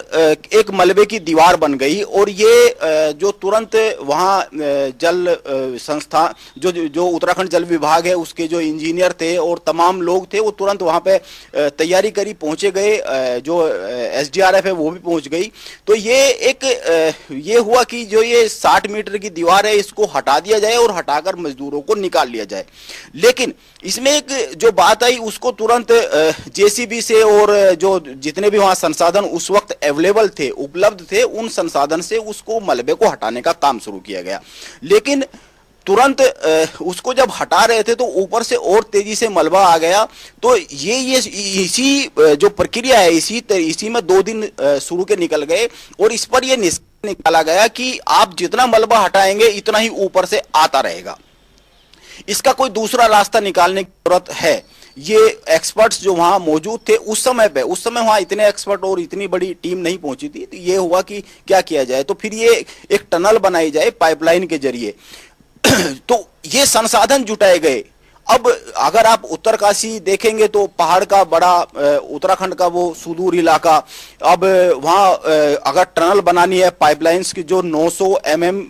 E: एक मलबे की दीवार बन गई और ये जो तुरंत वहां जल संस्था जो उत्तराखंड जल विभाग है उसके जो इंजीनियर थे और तमाम लोग थे, वो तुरंत वहां पे तैयारी करी, पहुंचे गए, जो एसडीआरएफ है वो भी पहुंच गई। तो ये हुआ कि जो ये 60 मीटर की दीवार है इसको हटा दिया जाए और हटाकर मजदूरों को निकाल लिया जाए। लेकिन इसमें एक जो बात आई उसको तुरंत जेसीबी से और जो जितने भी वहां संसाधन उस वक्त अवेलेबल थे, उपलब्ध थे, उन संसाधन से उसको मलबे को हटाने का काम शुरू किया गया। लेकिन तुरंत उसको जब हटा रहे थे तो ऊपर से और तेजी से मलबा आ गया। तो ये इसी जो प्रक्रिया है इसी में 2 दिन शुरू के निकल गए और इस पर यह निकाला गया कि आप जितना मलबा हटाएंगे इतना ही ऊपर से आता रहेगा। इसका कोई दूसरा रास्ता निकालने की जरूरत है। ये एक्सपर्ट्स जो वहां मौजूद थे उस समय वहां इतने एक्सपर्ट और इतनी बड़ी टीम नहीं पहुंची थी। तो ये हुआ कि क्या किया जाए, तो फिर ये एक टनल बनाई जाए पाइपलाइन के जरिए। तो ये संसाधन जुटाए गए। अब अगर आप उत्तरकाशी देखेंगे तो पहाड़ का बड़ा उत्तराखंड का वो सुदूर इलाका, अब वहां अगर टनल बनानी है, पाइपलाइंस की जो 900 mm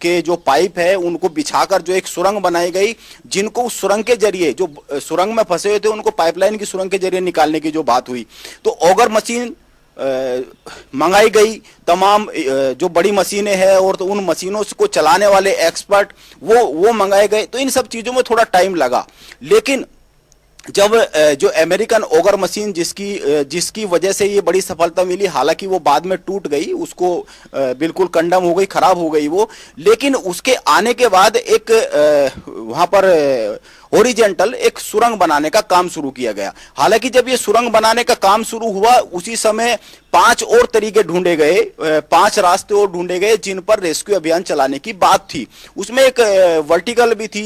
E: के जो पाइप है उनको बिछाकर जो एक सुरंग बनाई गई, जिनको उस सुरंग के जरिए जो सुरंग में फंसे हुए थे उनको पाइपलाइन की सुरंग के जरिए निकालने की जो बात हुई, तो ऑगर मशीन मंगाई गई, तमाम जो बड़ी मशीनें हैं और तो उन मशीनों को चलाने वाले एक्सपर्ट वो मंगाए गए। तो इन सब चीजों में थोड़ा टाइम लगा। लेकिन जब जो अमेरिकन ऑगर मशीन जिसकी वजह से ये बड़ी सफलता मिली, हालांकि वो बाद में टूट गई, उसको बिल्कुल कंडम हो गई, खराब हो गई वो, लेकिन उसके आने के बाद एक वहां पर हॉरिजेंटल एक सुरंग बनाने का काम शुरू किया गया। हालांकि जब ये सुरंग बनाने का काम शुरू हुआ उसी समय 5 और तरीके ढूंढे गए, 5 रास्ते और ढूंढे गए जिन पर रेस्क्यू अभियान चलाने की बात थी। उसमें एक वर्टिकल भी थी,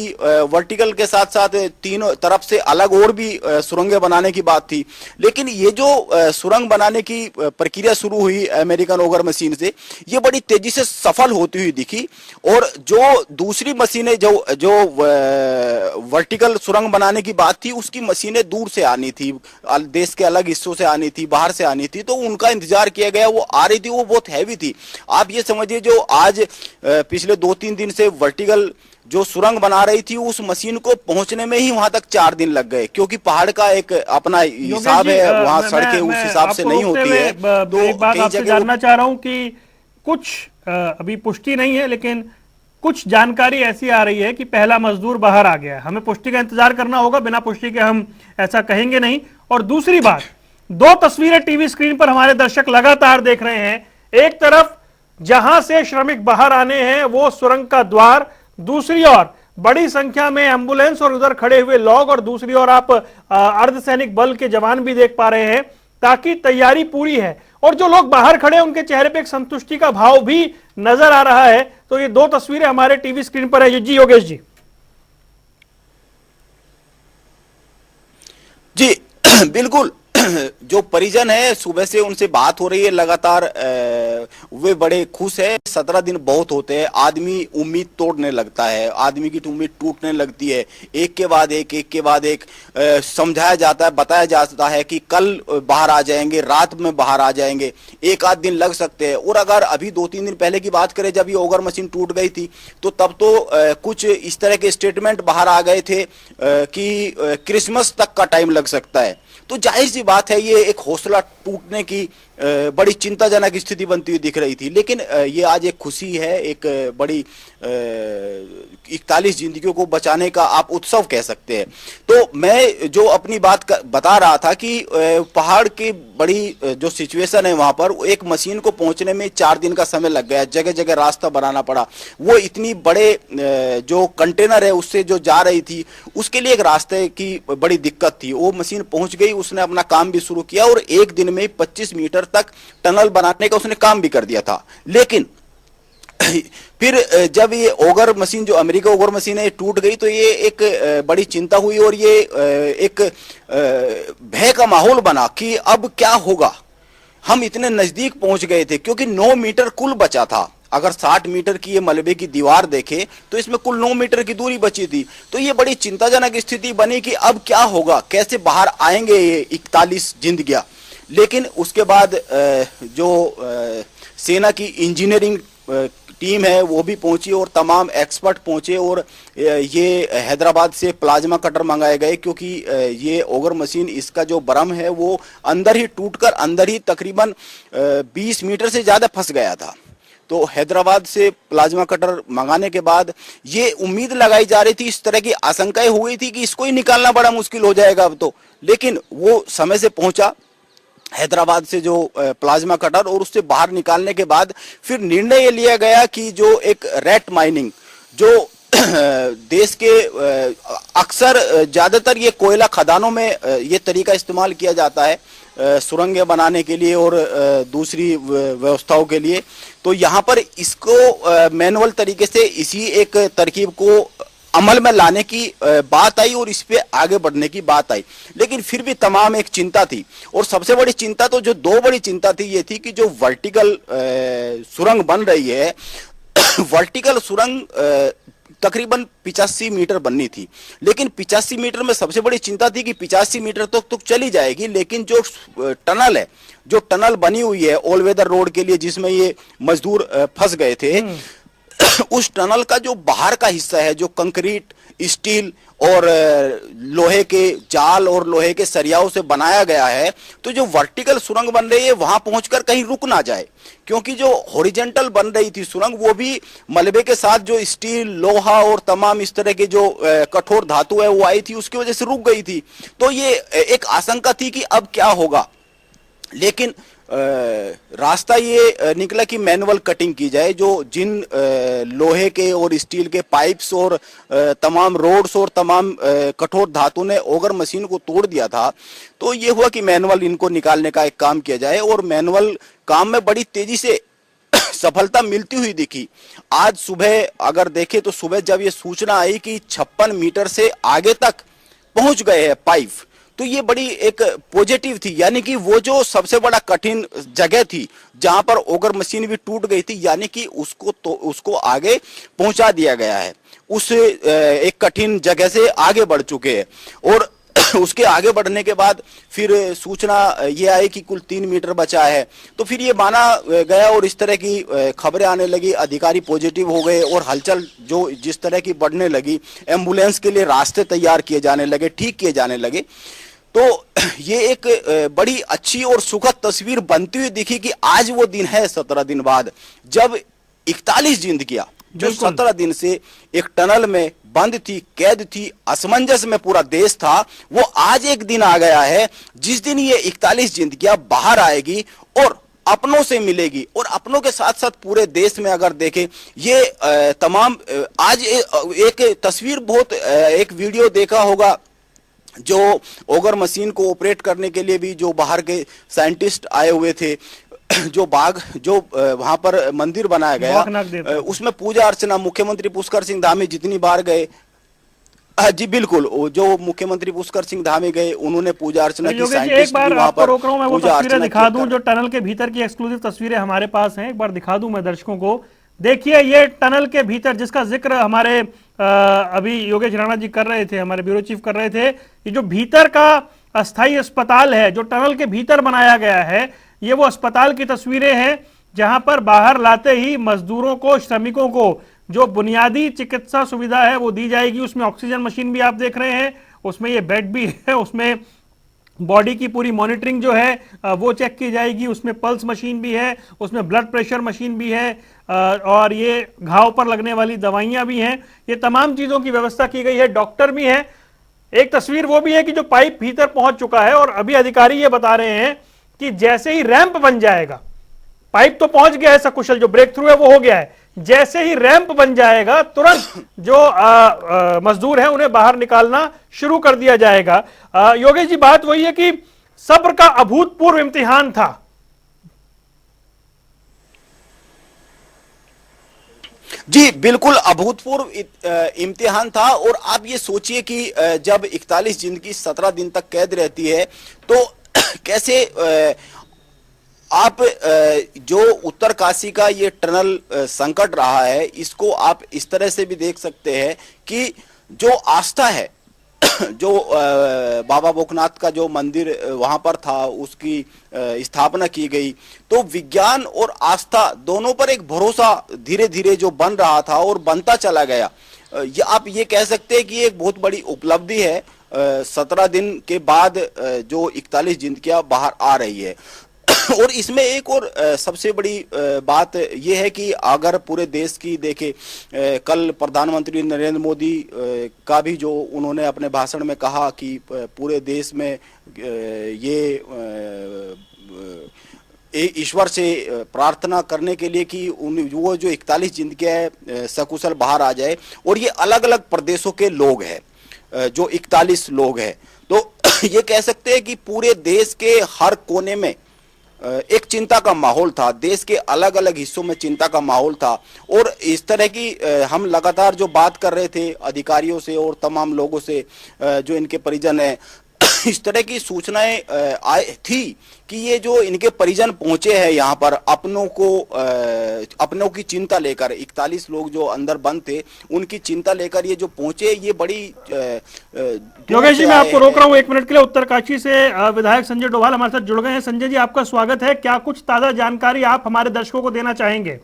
E: वर्टिकल के साथ साथ 3 तरफ से अलग और भी सुरंगें बनाने की बात थी। लेकिन ये जो सुरंग बनाने की प्रक्रिया शुरू हुई अमेरिकन ओगर मशीन से, ये बड़ी तेजी से सफल होती हुई दिखी। और जो दूसरी मशीनें जो वर्टिकल सुरंग बनाने की बात थी, उसकी मशीनें दूर से आनी थी, देश के अलग हिस्सों से आनी थी, बाहर से आनी थी, तो उनका इंतजार किया गया। वो आ रही थी, वो बहुत हैवी थी। आप ये समझिए जो आज पिछले 2-3 दिन से वर्टिकल जो सुरंग बना रही थी, उस मशीन को पहुंचने में ही वहां तक 4 दिन लग गए, क्योंकि पहाड़ का एक अपना हिसाब है, वहां सड़कें उस हिसाब से नहीं होती है।
A: तो एक बात आपसे जानना चाह रहा हूं कि कुछ अभी पुष्टि नहीं है, लेकिन कुछ जानकारी ऐसी आ रही है कि पहला मजदूर बाहर आ गया है। हमें पुष्टि का इंतजार करना होगा, बिना पुष्टि के हम ऐसा कहेंगे नहीं। और दूसरी बात, 2 तस्वीरें टीवी स्क्रीन पर हमारे दर्शक लगातार देख रहे हैं। एक तरफ जहां से श्रमिक बाहर आने हैं वो सुरंग का द्वार, दूसरी ओर बड़ी संख्या में एम्बुलेंस और उधर खड़े हुए लोग, और दूसरी ओर आप अर्धसैनिक बल के जवान भी देख पा रहे हैं, ताकि तैयारी पूरी है। और जो लोग बाहर खड़े हैं उनके चेहरे पे एक संतुष्टि का भाव भी नजर आ रहा है। तो ये 2 तस्वीरें हमारे टीवी स्क्रीन पर है। जी योगेश जी।
E: जी बिल्कुल। जो परिजन है, सुबह से उनसे बात हो रही है लगातार, वे बड़े खुश है। 17 दिन बहुत होते हैं, आदमी उम्मीद तोड़ने लगता है, आदमी की उम्मीद टूटने लगती है। एक के बाद एक समझाया जाता है, बताया जाता है कि कल बाहर आ जाएंगे, रात में बाहर आ जाएंगे, 1 आध दिन लग सकते हैं। और अगर अभी 2-3 दिन पहले की बात करें, जब ये ओगर मशीन टूट गई थी, तो तब तो कुछ इस तरह के स्टेटमेंट बाहर आ गए थे कि क्रिसमस तक का टाइम लग सकता है। तो जाहिर सी बात है, ये एक हौसला टूटने की बड़ी चिंताजनक स्थिति बनती हुई दिख रही थी। लेकिन ये आज एक खुशी है, एक बड़ी 41 जिंदगियों को बचाने का आप उत्सव कह सकते हैं। तो मैं जो अपनी बात बता रहा था कि पहाड़ की बड़ी जो सिचुएशन है, वहां पर एक मशीन को पहुंचने में 4 दिन का समय लग गया, जगह जगह रास्ता बनाना पड़ा। वो इतनी बड़े जो कंटेनर है उससे जो जा रही थी, उसके लिए एक रास्ते की बड़ी दिक्कत थी। वो मशीन पहुंच गई, उसने अपना काम भी शुरू किया और 1 दिन में 25 मीटर तक टनल बनाने का उसने काम भी कर दिया था। लेकिन फिर जब ये ओगर मशीन, जो अमेरिका ओगर मशीन है, टूट गई, तो ये एक बड़ी चिंता हुई और ये एक भय का माहौल बना कि अब क्या होगा। हम इतने नजदीक पहुंच गए थे, क्योंकि 9 मीटर कुल बचा था। अगर 60 मीटर की ये मलबे की दीवार देखे तो इसमें कुल 9 मीटर की दूरी बची थी। तो ये बड़ी चिंताजनक स्थिति बनी कि अब क्या होगा, कैसे बाहर आएंगे ये 41 जिंदगियां। लेकिन उसके बाद जो सेना की इंजीनियरिंग टीम है वो भी पहुंची और तमाम एक्सपर्ट पहुंचे, और ये हैदराबाद से प्लाज्मा कटर मंगाए गए, क्योंकि ये ओगर मशीन, इसका जो बरम है वो अंदर ही टूटकर अंदर ही तकरीबन 20 मीटर से ज्यादा फंस गया था। तो हैदराबाद से प्लाज्मा कटर मंगाने के बाद ये उम्मीद लगाई जा रही थी, इस तरह की आशंकाएं हुई थी कि इसको ही निकालना बड़ा मुश्किल हो जाएगा अब तो। लेकिन वो समय से पहुंचा हैदराबाद से जो प्लाज्मा कटर, और उससे बाहर निकालने के बाद फिर निर्णय ये लिया गया कि जो एक रेट माइनिंग, जो देश के अक्सर ज्यादातर ये कोयला खदानों में ये तरीका इस्तेमाल किया जाता है सुरंगें बनाने के लिए और दूसरी व्यवस्थाओं के लिए। तो यहाँ पर इसको मैनुअल तरीके से इसी एक तरकीब को अमल में लाने की बात आई और इस पे आगे बढ़ने की बात आई। लेकिन फिर भी तमाम एक चिंता थी, और सबसे बड़ी चिंता तो जो 2 बड़ी चिंता थी ये थी कि जो वर्टिकल सुरंग बन रही है, वर्टिकल सुरंग तकरीबन 85 मीटर बननी थी। लेकिन 85 मीटर में सबसे बड़ी चिंता थी कि 85 मीटर तो चली जाएगी, लेकिन जो टनल है, जो टनल बनी हुई है ऑल वेदर रोड के लिए, जिसमें ये मजदूर फंस गए थे, उस टनल का जो बाहर का हिस्सा है, जो कंक्रीट, स्टील और लोहे के जाल और लोहे के सरियाओं से बनाया गया है, तो जो वर्टिकल सुरंग बन रही है वहां पहुंचकर कहीं रुक ना जाए। क्योंकि जो हॉरिजेंटल बन रही थी सुरंग, वो भी मलबे के साथ जो स्टील, लोहा और तमाम इस तरह के जो कठोर धातु है वो आई थी, उसकी वजह से रुक गई थी। तो ये एक आशंका थी कि अब क्या होगा। लेकिन रास्ता ये निकला कि मैनुअल कटिंग की जाए, जो जिन लोहे के और स्टील के पाइप्स और तमाम रोड्स और तमाम कठोर धातु ने ऑगर मशीन को तोड़ दिया था, तो ये हुआ कि मैनुअल इनको निकालने का एक काम किया जाए, और मैनुअल काम में बड़ी तेजी से सफलता मिलती हुई दिखी। आज सुबह अगर देखें तो सुबह जब ये सूचना आई कि 56 मीटर से आगे तक पहुंच गए हैं पाइप, तो ये बड़ी एक पॉजिटिव थी, यानी कि वो जो सबसे बड़ा कठिन जगह थी जहां पर ऑगर मशीन भी टूट गई थी, यानी कि उसको आगे पहुंचा दिया गया है, उस एक कठिन जगह से आगे बढ़ चुके हैं। और उसके आगे बढ़ने के बाद फिर सूचना ये आई कि कुल 3 मीटर बचा है, तो फिर ये माना गया और इस तरह की खबरें आने लगी, अधिकारी पॉजिटिव हो गए और हलचल जो जिस तरह की बढ़ने लगी, एम्बुलेंस के लिए रास्ते तैयार किए जाने लगे, ठीक किए जाने लगे। तो ये एक बड़ी अच्छी और सुखद तस्वीर बनती हुई दिखी कि आज वो दिन है 17 दिन बाद, जब 41 जिंदगियां जो 17 दिन से एक टनल में बंद थी, कैद थी, असमंजस में पूरा देश था, वो आज एक दिन आ गया है जिस दिन ये 41 जिंदगियां बाहर आएगी और अपनों से मिलेगी। और अपनों के साथ साथ पूरे देश में अगर देखें ये तमाम आज एक तस्वीर बहुत एक वीडियो देखा होगा, जो ऑगर मशीन को ऑपरेट करने के लिए भी जो बाहर के साइंटिस्ट आए हुए थे, जो बाग जो वहां पर मंदिर बनाया गया, उसमें पूजा अर्चना मुख्यमंत्री पुष्कर सिंह धामी जितनी बार गए, जी बिल्कुल, जो मुख्यमंत्री पुष्कर सिंह धामी गए उन्होंने पूजा अर्चना की।
A: एक बार आपको रोक रहा हूं, मैं वो तस्वीरें दिखा दूं जो टनल के भीतर की एक्सक्लूसिव तस्वीरें हमारे पास हैं, एक बार दिखा दूं मैं दर्शकों को। देखिए ये टनल के भीतर जिसका जिक्र हमारे अभी योगेश राणा जी कर रहे थे, हमारे ब्यूरो चीफ कर रहे थे, ये जो भीतर का अस्थायी अस्पताल है जो टनल के भीतर बनाया गया है, ये वो अस्पताल की तस्वीरें हैं जहां पर बाहर लाते ही मजदूरों को, श्रमिकों को जो बुनियादी चिकित्सा सुविधा है वो दी जाएगी। उसमें ऑक्सीजन मशीन भी आप देख रहे हैं, उसमें ये बेड भी है, उसमें बॉडी की पूरी मॉनिटरिंग जो है वो चेक की जाएगी, उसमें पल्स मशीन भी है, उसमें ब्लड प्रेशर मशीन भी है, और ये घाव पर लगने वाली दवाइयां भी हैं। ये तमाम चीजों की व्यवस्था की गई है, डॉक्टर भी हैं। एक तस्वीर वो भी है कि जो पाइप भीतर पहुंच चुका है और अभी अधिकारी ये बता रहे हैं कि जैसे ही रैंप बन जाएगा, पाइप तो पहुंच गया है सकुशल, जो ब्रेक थ्रू है वो हो गया है, जैसे ही रैंप बन जाएगा तुरंत जो मजदूर हैं उन्हें बाहर निकालना शुरू कर दिया जाएगा। योगेश जी, बात वही है कि सब्र का अभूतपूर्व इम्तिहान था।
E: जी बिल्कुल, अभूतपूर्व इम्तिहान था। और आप ये सोचिए कि जब 41 जिंदगी 17 दिन तक कैद रहती है, तो कैसे आप जो उत्तरकाशी का ये टनल संकट रहा है, इसको आप इस तरह से भी देख सकते हैं कि जो आस्था है, जो बाबा भूतनाथ का जो मंदिर वहां पर था, उसकी स्थापना की गई, तो विज्ञान और आस्था दोनों पर एक भरोसा धीरे धीरे जो बन रहा था और बनता चला गया। आप ये कह सकते हैं कि एक बहुत बड़ी उपलब्धि है 17 दिन के बाद जो 41 जिंदगियां बाहर आ रही है। और इसमें एक और सबसे बड़ी बात यह है कि अगर पूरे देश की देखें, कल प्रधानमंत्री नरेंद्र मोदी का भी जो उन्होंने अपने भाषण में कहा कि पूरे देश में ये ईश्वर से प्रार्थना करने के लिए कि वो जो 41 जिंदगियां सकुशल बाहर आ जाए। और ये अलग अलग प्रदेशों के लोग हैं, जो 41 लोग हैं, तो ये कह सकते हैं कि पूरे देश के हर कोने में एक चिंता का माहौल था, देश के अलग अलग हिस्सों में चिंता का माहौल था। और इस तरह की हम लगातार जो बात कर रहे थे अधिकारियों से और तमाम लोगों से जो इनके परिजन हैं, इस तरह की सूचनाएं आई थी कि ये जो इनके परिजन पहुंचे हैं यहाँ पर अपनों की चिंता लेकर, 41 लोग जो अंदर बंद थे उनकी चिंता लेकर ये जो पहुंचे, ये बड़ी
A: योगेश जी, मैं आपको रोक रहा हूँ 1 मिनट के लिए। उत्तरकाशी से विधायक संजय डोभाल हमारे साथ जुड़ गए हैं। संजय जी, आपका स्वागत है। क्या कुछ ताजा जानकारी आप हमारे दर्शकों को देना चाहेंगे?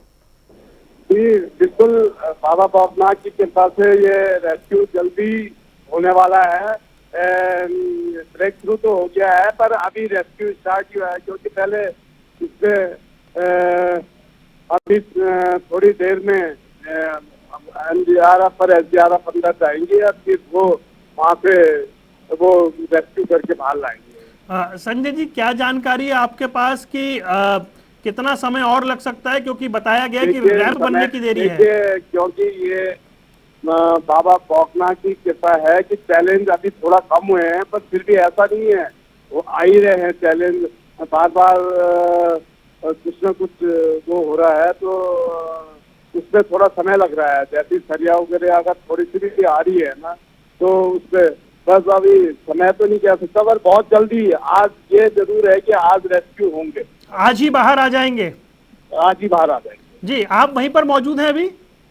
F: जी बिल्कुल, बाबा भूतनाथ की कृपा से ये रेस्क्यू जल्दी होने वाला है। ब्रेक थ्रू तो हो गया है, पर अभी रेस्क्यू स्टार्ट हुआ है, क्योंकि पहले इसमें अभी थोड़ी देर में एनडीआरएफ और एसडीआरएफ अंदर जाएंगे और फिर वो वहाँ पे वो रेस्क्यू करके बाहर लाएंगे।
A: संजय जी, क्या जानकारी है आपके पास कि कितना समय और लग सकता है, क्योंकि बताया गया कि
F: देखिए,
A: रैंप बनने की देरी है।
F: देखिए, क्योंकि ये बाबा बौखना की कृपा है कि चैलेंज अभी थोड़ा कम हुए हैं, पर फिर भी ऐसा नहीं है, वो आ ही रहे हैं चैलेंज बार बार। कुछ न कुछ वो हो रहा है, तो उसमें थोड़ा समय लग रहा है। जैसी सरिया वगैरह अगर थोड़ी सी भी आ रही है ना, तो उसमें बस अभी समय तो नहीं कह सकता, पर बहुत जल्दी आज ये जरूर है कि आज रेस्क्यू होंगे,
A: आज ही बाहर आ जाएंगे।
F: आज ही बाहर आ जाएंगे।
A: जी, आप वहीं पर मौजूद हैं अभी?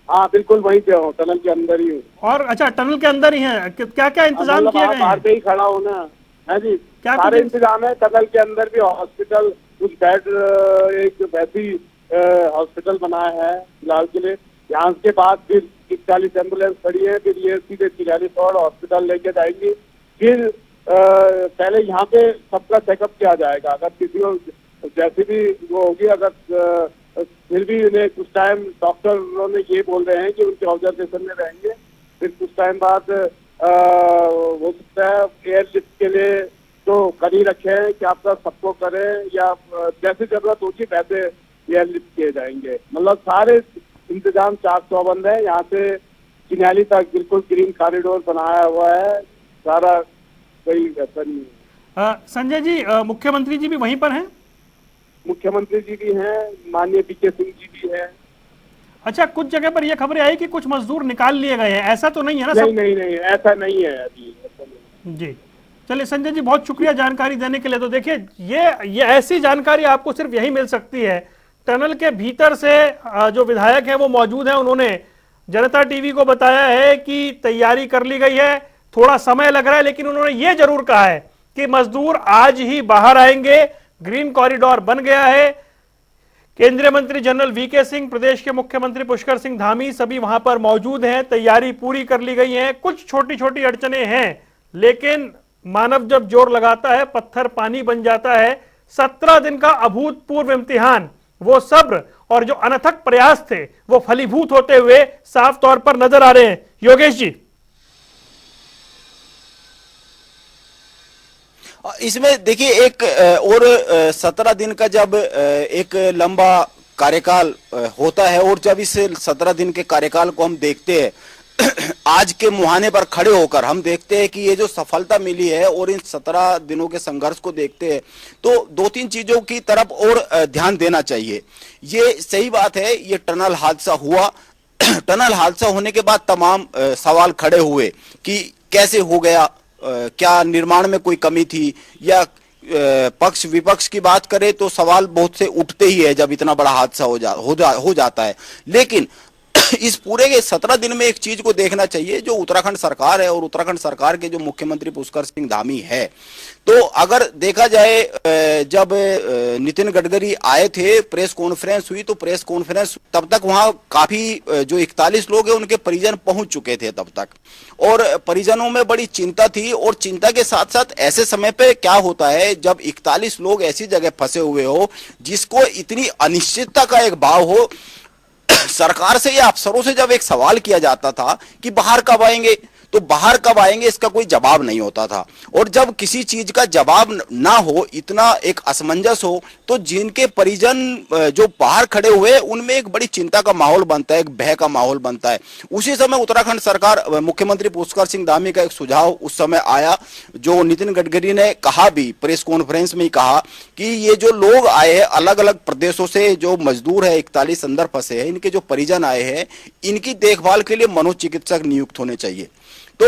F: हाँ बिल्कुल, वहीं पे हूँ, टनल के अंदर ही हूँ।
A: और अच्छा, टनल के अंदर ही हैं। क्या क्या इंतजाम
F: मतलब
A: किए गए
F: बाहर
A: हैं?
F: पे ही खड़ा हूँ ना। है जी,
A: क्या
F: सारे
A: कुछ
F: इंतजाम है। टनल के अंदर भी हॉस्पिटल, कुछ बेड, एक वैसी हॉस्पिटल बनाया है फिलहाल के लिए। यहाँ के बाद फिर 41 एम्बुलेंस खड़ी है, फिर ये सीधे चिराली फॉर्ड हॉस्पिटल लेके जाएंगी। फिर पहले यहाँ पे सबका चेकअप किया जाएगा। अगर किसी को जैसी भी वो होगी, अगर फिर भी उन्हें कुछ टाइम, डॉक्टर ने ये बोल रहे हैं कि उनके ऑब्जर्वेशन में रहेंगे। फिर कुछ टाइम बाद हो सकता है एयर लिफ्ट के लिए तो कर ही रखे हैं कि आपका सबको करें, या जैसे जरूरत होगी वैसे एयर लिफ्ट किए जाएंगे। मतलब सारे इंतजाम चाक चौबंद है। यहाँ से चिन्याली तक बिल्कुल ग्रीन कॉरिडोर बनाया हुआ है, सारा कोई ऐसा नहीं है।
A: संजय जी, मुख्यमंत्री जी भी वहीं पर हैं?
F: मुख्यमंत्री जी भी हैं, माननीय पीके सिंह जी भी हैं।
A: अच्छा, कुछ जगह पर यह खबरें आई कि कुछ मजदूर निकाल लिए गए हैं, ऐसा तो नहीं है ना?
F: नहीं नहीं नहीं, ऐसा नहीं है अभी, ऐसा नहीं।
A: जी, चलिए संजय जी, बहुत शुक्रिया जानकारी देने के लिए। तो देखिए, ये ऐसी जानकारी आपको सिर्फ यही मिल सकती है। टनल के भीतर से जो विधायक हैं वो मौजूद हैं, उन्होंने जनता टीवी को बताया है कि तैयारी कर ली गई है, थोड़ा समय लग रहा है, लेकिन उन्होंने ये जरूर कहा है कि मजदूर आज ही बाहर आएंगे। ग्रीन कॉरिडोर बन गया है। केंद्रीय मंत्री जनरल वीके सिंह, प्रदेश के मुख्यमंत्री पुष्कर सिंह धामी सभी वहां पर मौजूद हैं। तैयारी पूरी कर ली गई है। कुछ छोटी छोटी अड़चने हैं, लेकिन मानव जब जोर लगाता है पत्थर पानी बन जाता है। 17 दिन का अभूतपूर्व इम्तिहान, वो सब्र और जो अनथक प्रयास थे, वो फलीभूत होते हुए साफ तौर पर नजर आ रहे हैं। योगेश जी,
E: इसमें देखिए, एक और 17 दिन का जब एक लंबा कार्यकाल होता है, और जब इस 17 दिन के कार्यकाल को हम देखते हैं, आज के मुहाने पर खड़े होकर हम देखते हैं कि ये जो सफलता मिली है, और इन 17 दिनों के संघर्ष को देखते हैं, तो दो तीन चीजों की तरफ और ध्यान देना चाहिए। ये सही बात है, ये टनल हादसा हुआ। टनल हादसा होने के बाद तमाम सवाल खड़े हुए कि कैसे हो गया, क्या निर्माण में कोई कमी थी, या पक्ष विपक्ष की बात करें तो सवाल बहुत से उठते ही है जब इतना बड़ा हादसा हो जाता है। लेकिन इस पूरे के 17 दिन में एक चीज को देखना चाहिए, जो उत्तराखंड सरकार है और उत्तराखंड सरकार के जो मुख्यमंत्री पुष्कर सिंह धामी है। तो अगर देखा जाए, जब नितिन गडकरी आए थे, प्रेस कॉन्फ्रेंस हुई, तो प्रेस कॉन्फ्रेंस तब तक वहां काफी जो 41 लोग हैं उनके परिजन पहुंच चुके थे तब तक, और परिजनों में बड़ी चिंता थी। और चिंता के साथ साथ ऐसे समय पे क्या होता है, जब 41 लोग ऐसी जगह फंसे हुए हो जिसको इतनी अनिश्चितता का एक भाव हो, सरकार से या अफसरों से जब एक सवाल किया जाता था कि बाहर कब आएंगे, तो बाहर कब आएंगे इसका कोई जवाब नहीं होता था। और जब किसी चीज का जवाब ना हो, इतना एक असमंजस हो, तो जिनके परिजन जो बाहर खड़े हुए, उनमें एक बड़ी चिंता का माहौल बनता है, एक भय का माहौल बनता है। उसी समय उत्तराखंड सरकार, मुख्यमंत्री पुष्कर सिंह धामी का एक सुझाव उस समय आया, जो नितिन गडकरी ने कहा भी, प्रेस कॉन्फ्रेंस में ही कहा कि ये जो लोग आए हैं अलग अलग प्रदेशों से, जो मजदूर है 41 अंदर फंसे हैं, इनके जो परिजन आए हैं, इनकी देखभाल के लिए मनोचिकित्सक नियुक्त होने चाहिए। तो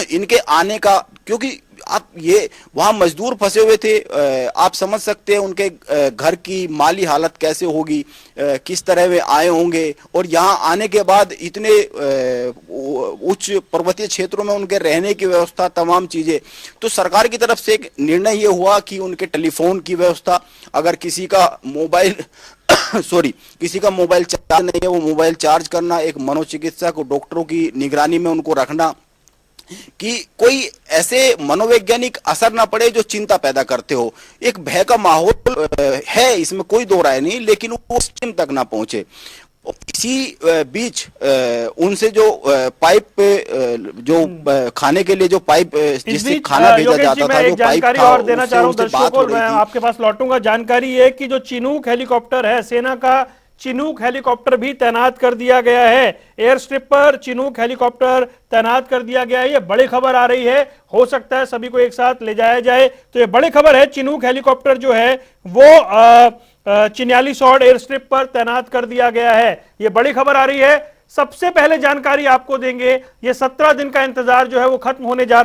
E: इनके आने का, क्योंकि आप ये वहां मजदूर फंसे हुए थे, आप समझ सकते हैं उनके घर की माली हालत कैसे होगी, किस तरह वे आए होंगे, और यहाँ आने के बाद इतने उच्च पर्वतीय क्षेत्रों में उनके रहने की व्यवस्था, तमाम चीजें। तो सरकार की तरफ से एक निर्णय ये हुआ कि उनके टेलीफोन की व्यवस्था, अगर किसी का मोबाइल किसी का मोबाइल चार्ज नहीं है, वो मोबाइल चार्ज करना, एक मनोचिकित्सक और डॉक्टरों की निगरानी में उनको रखना, कि कोई ऐसे मनोवैज्ञानिक असर ना पड़े जो चिंता पैदा करते हो। एक भय का माहौल है, इसमें कोई दो राय नहीं, लेकिन वो स्टेम तक ना पहुंचे। इसी बीच उनसे जो पाइप जो खाने के लिए जो पाइप
A: इस
E: जिससे
A: बीच
E: खाना भेजा
A: योगेश जी,
E: जाता
A: मैं
E: था,
A: एक
E: जो पाइप
A: जानकारी
E: था,
A: और देना
E: उससे
A: चाह रहा हूं
E: उनसे
A: दर्शकों
E: बात
A: को,
E: हो रही
A: मैं
E: थी।
A: आपके पास लौटूंगा। जानकारी है कि जो चिनूक हेलीकॉप्टर है, सेना का चिनूक हेलीकॉप्टर भी तैनात कर दिया गया है। एयर स्ट्रिप पर चिनूक हेलीकॉप्टर तैनात कर दिया गया है। ये बड़ी खबर आ रही है, हो सकता है सभी को एक साथ ले जाया जाए, तो ये बड़ी खबर है। चिनूक हेलीकॉप्टर जो है वो चिन्याली सौड़ एयर स्ट्रिप पर तैनात कर दिया गया है। ये बड़ी खबर आ रही है। सबसे पहले जानकारी आपको देंगे, ये 17 दिन का इंतजार जो है वो खत्म होने जा रहा है।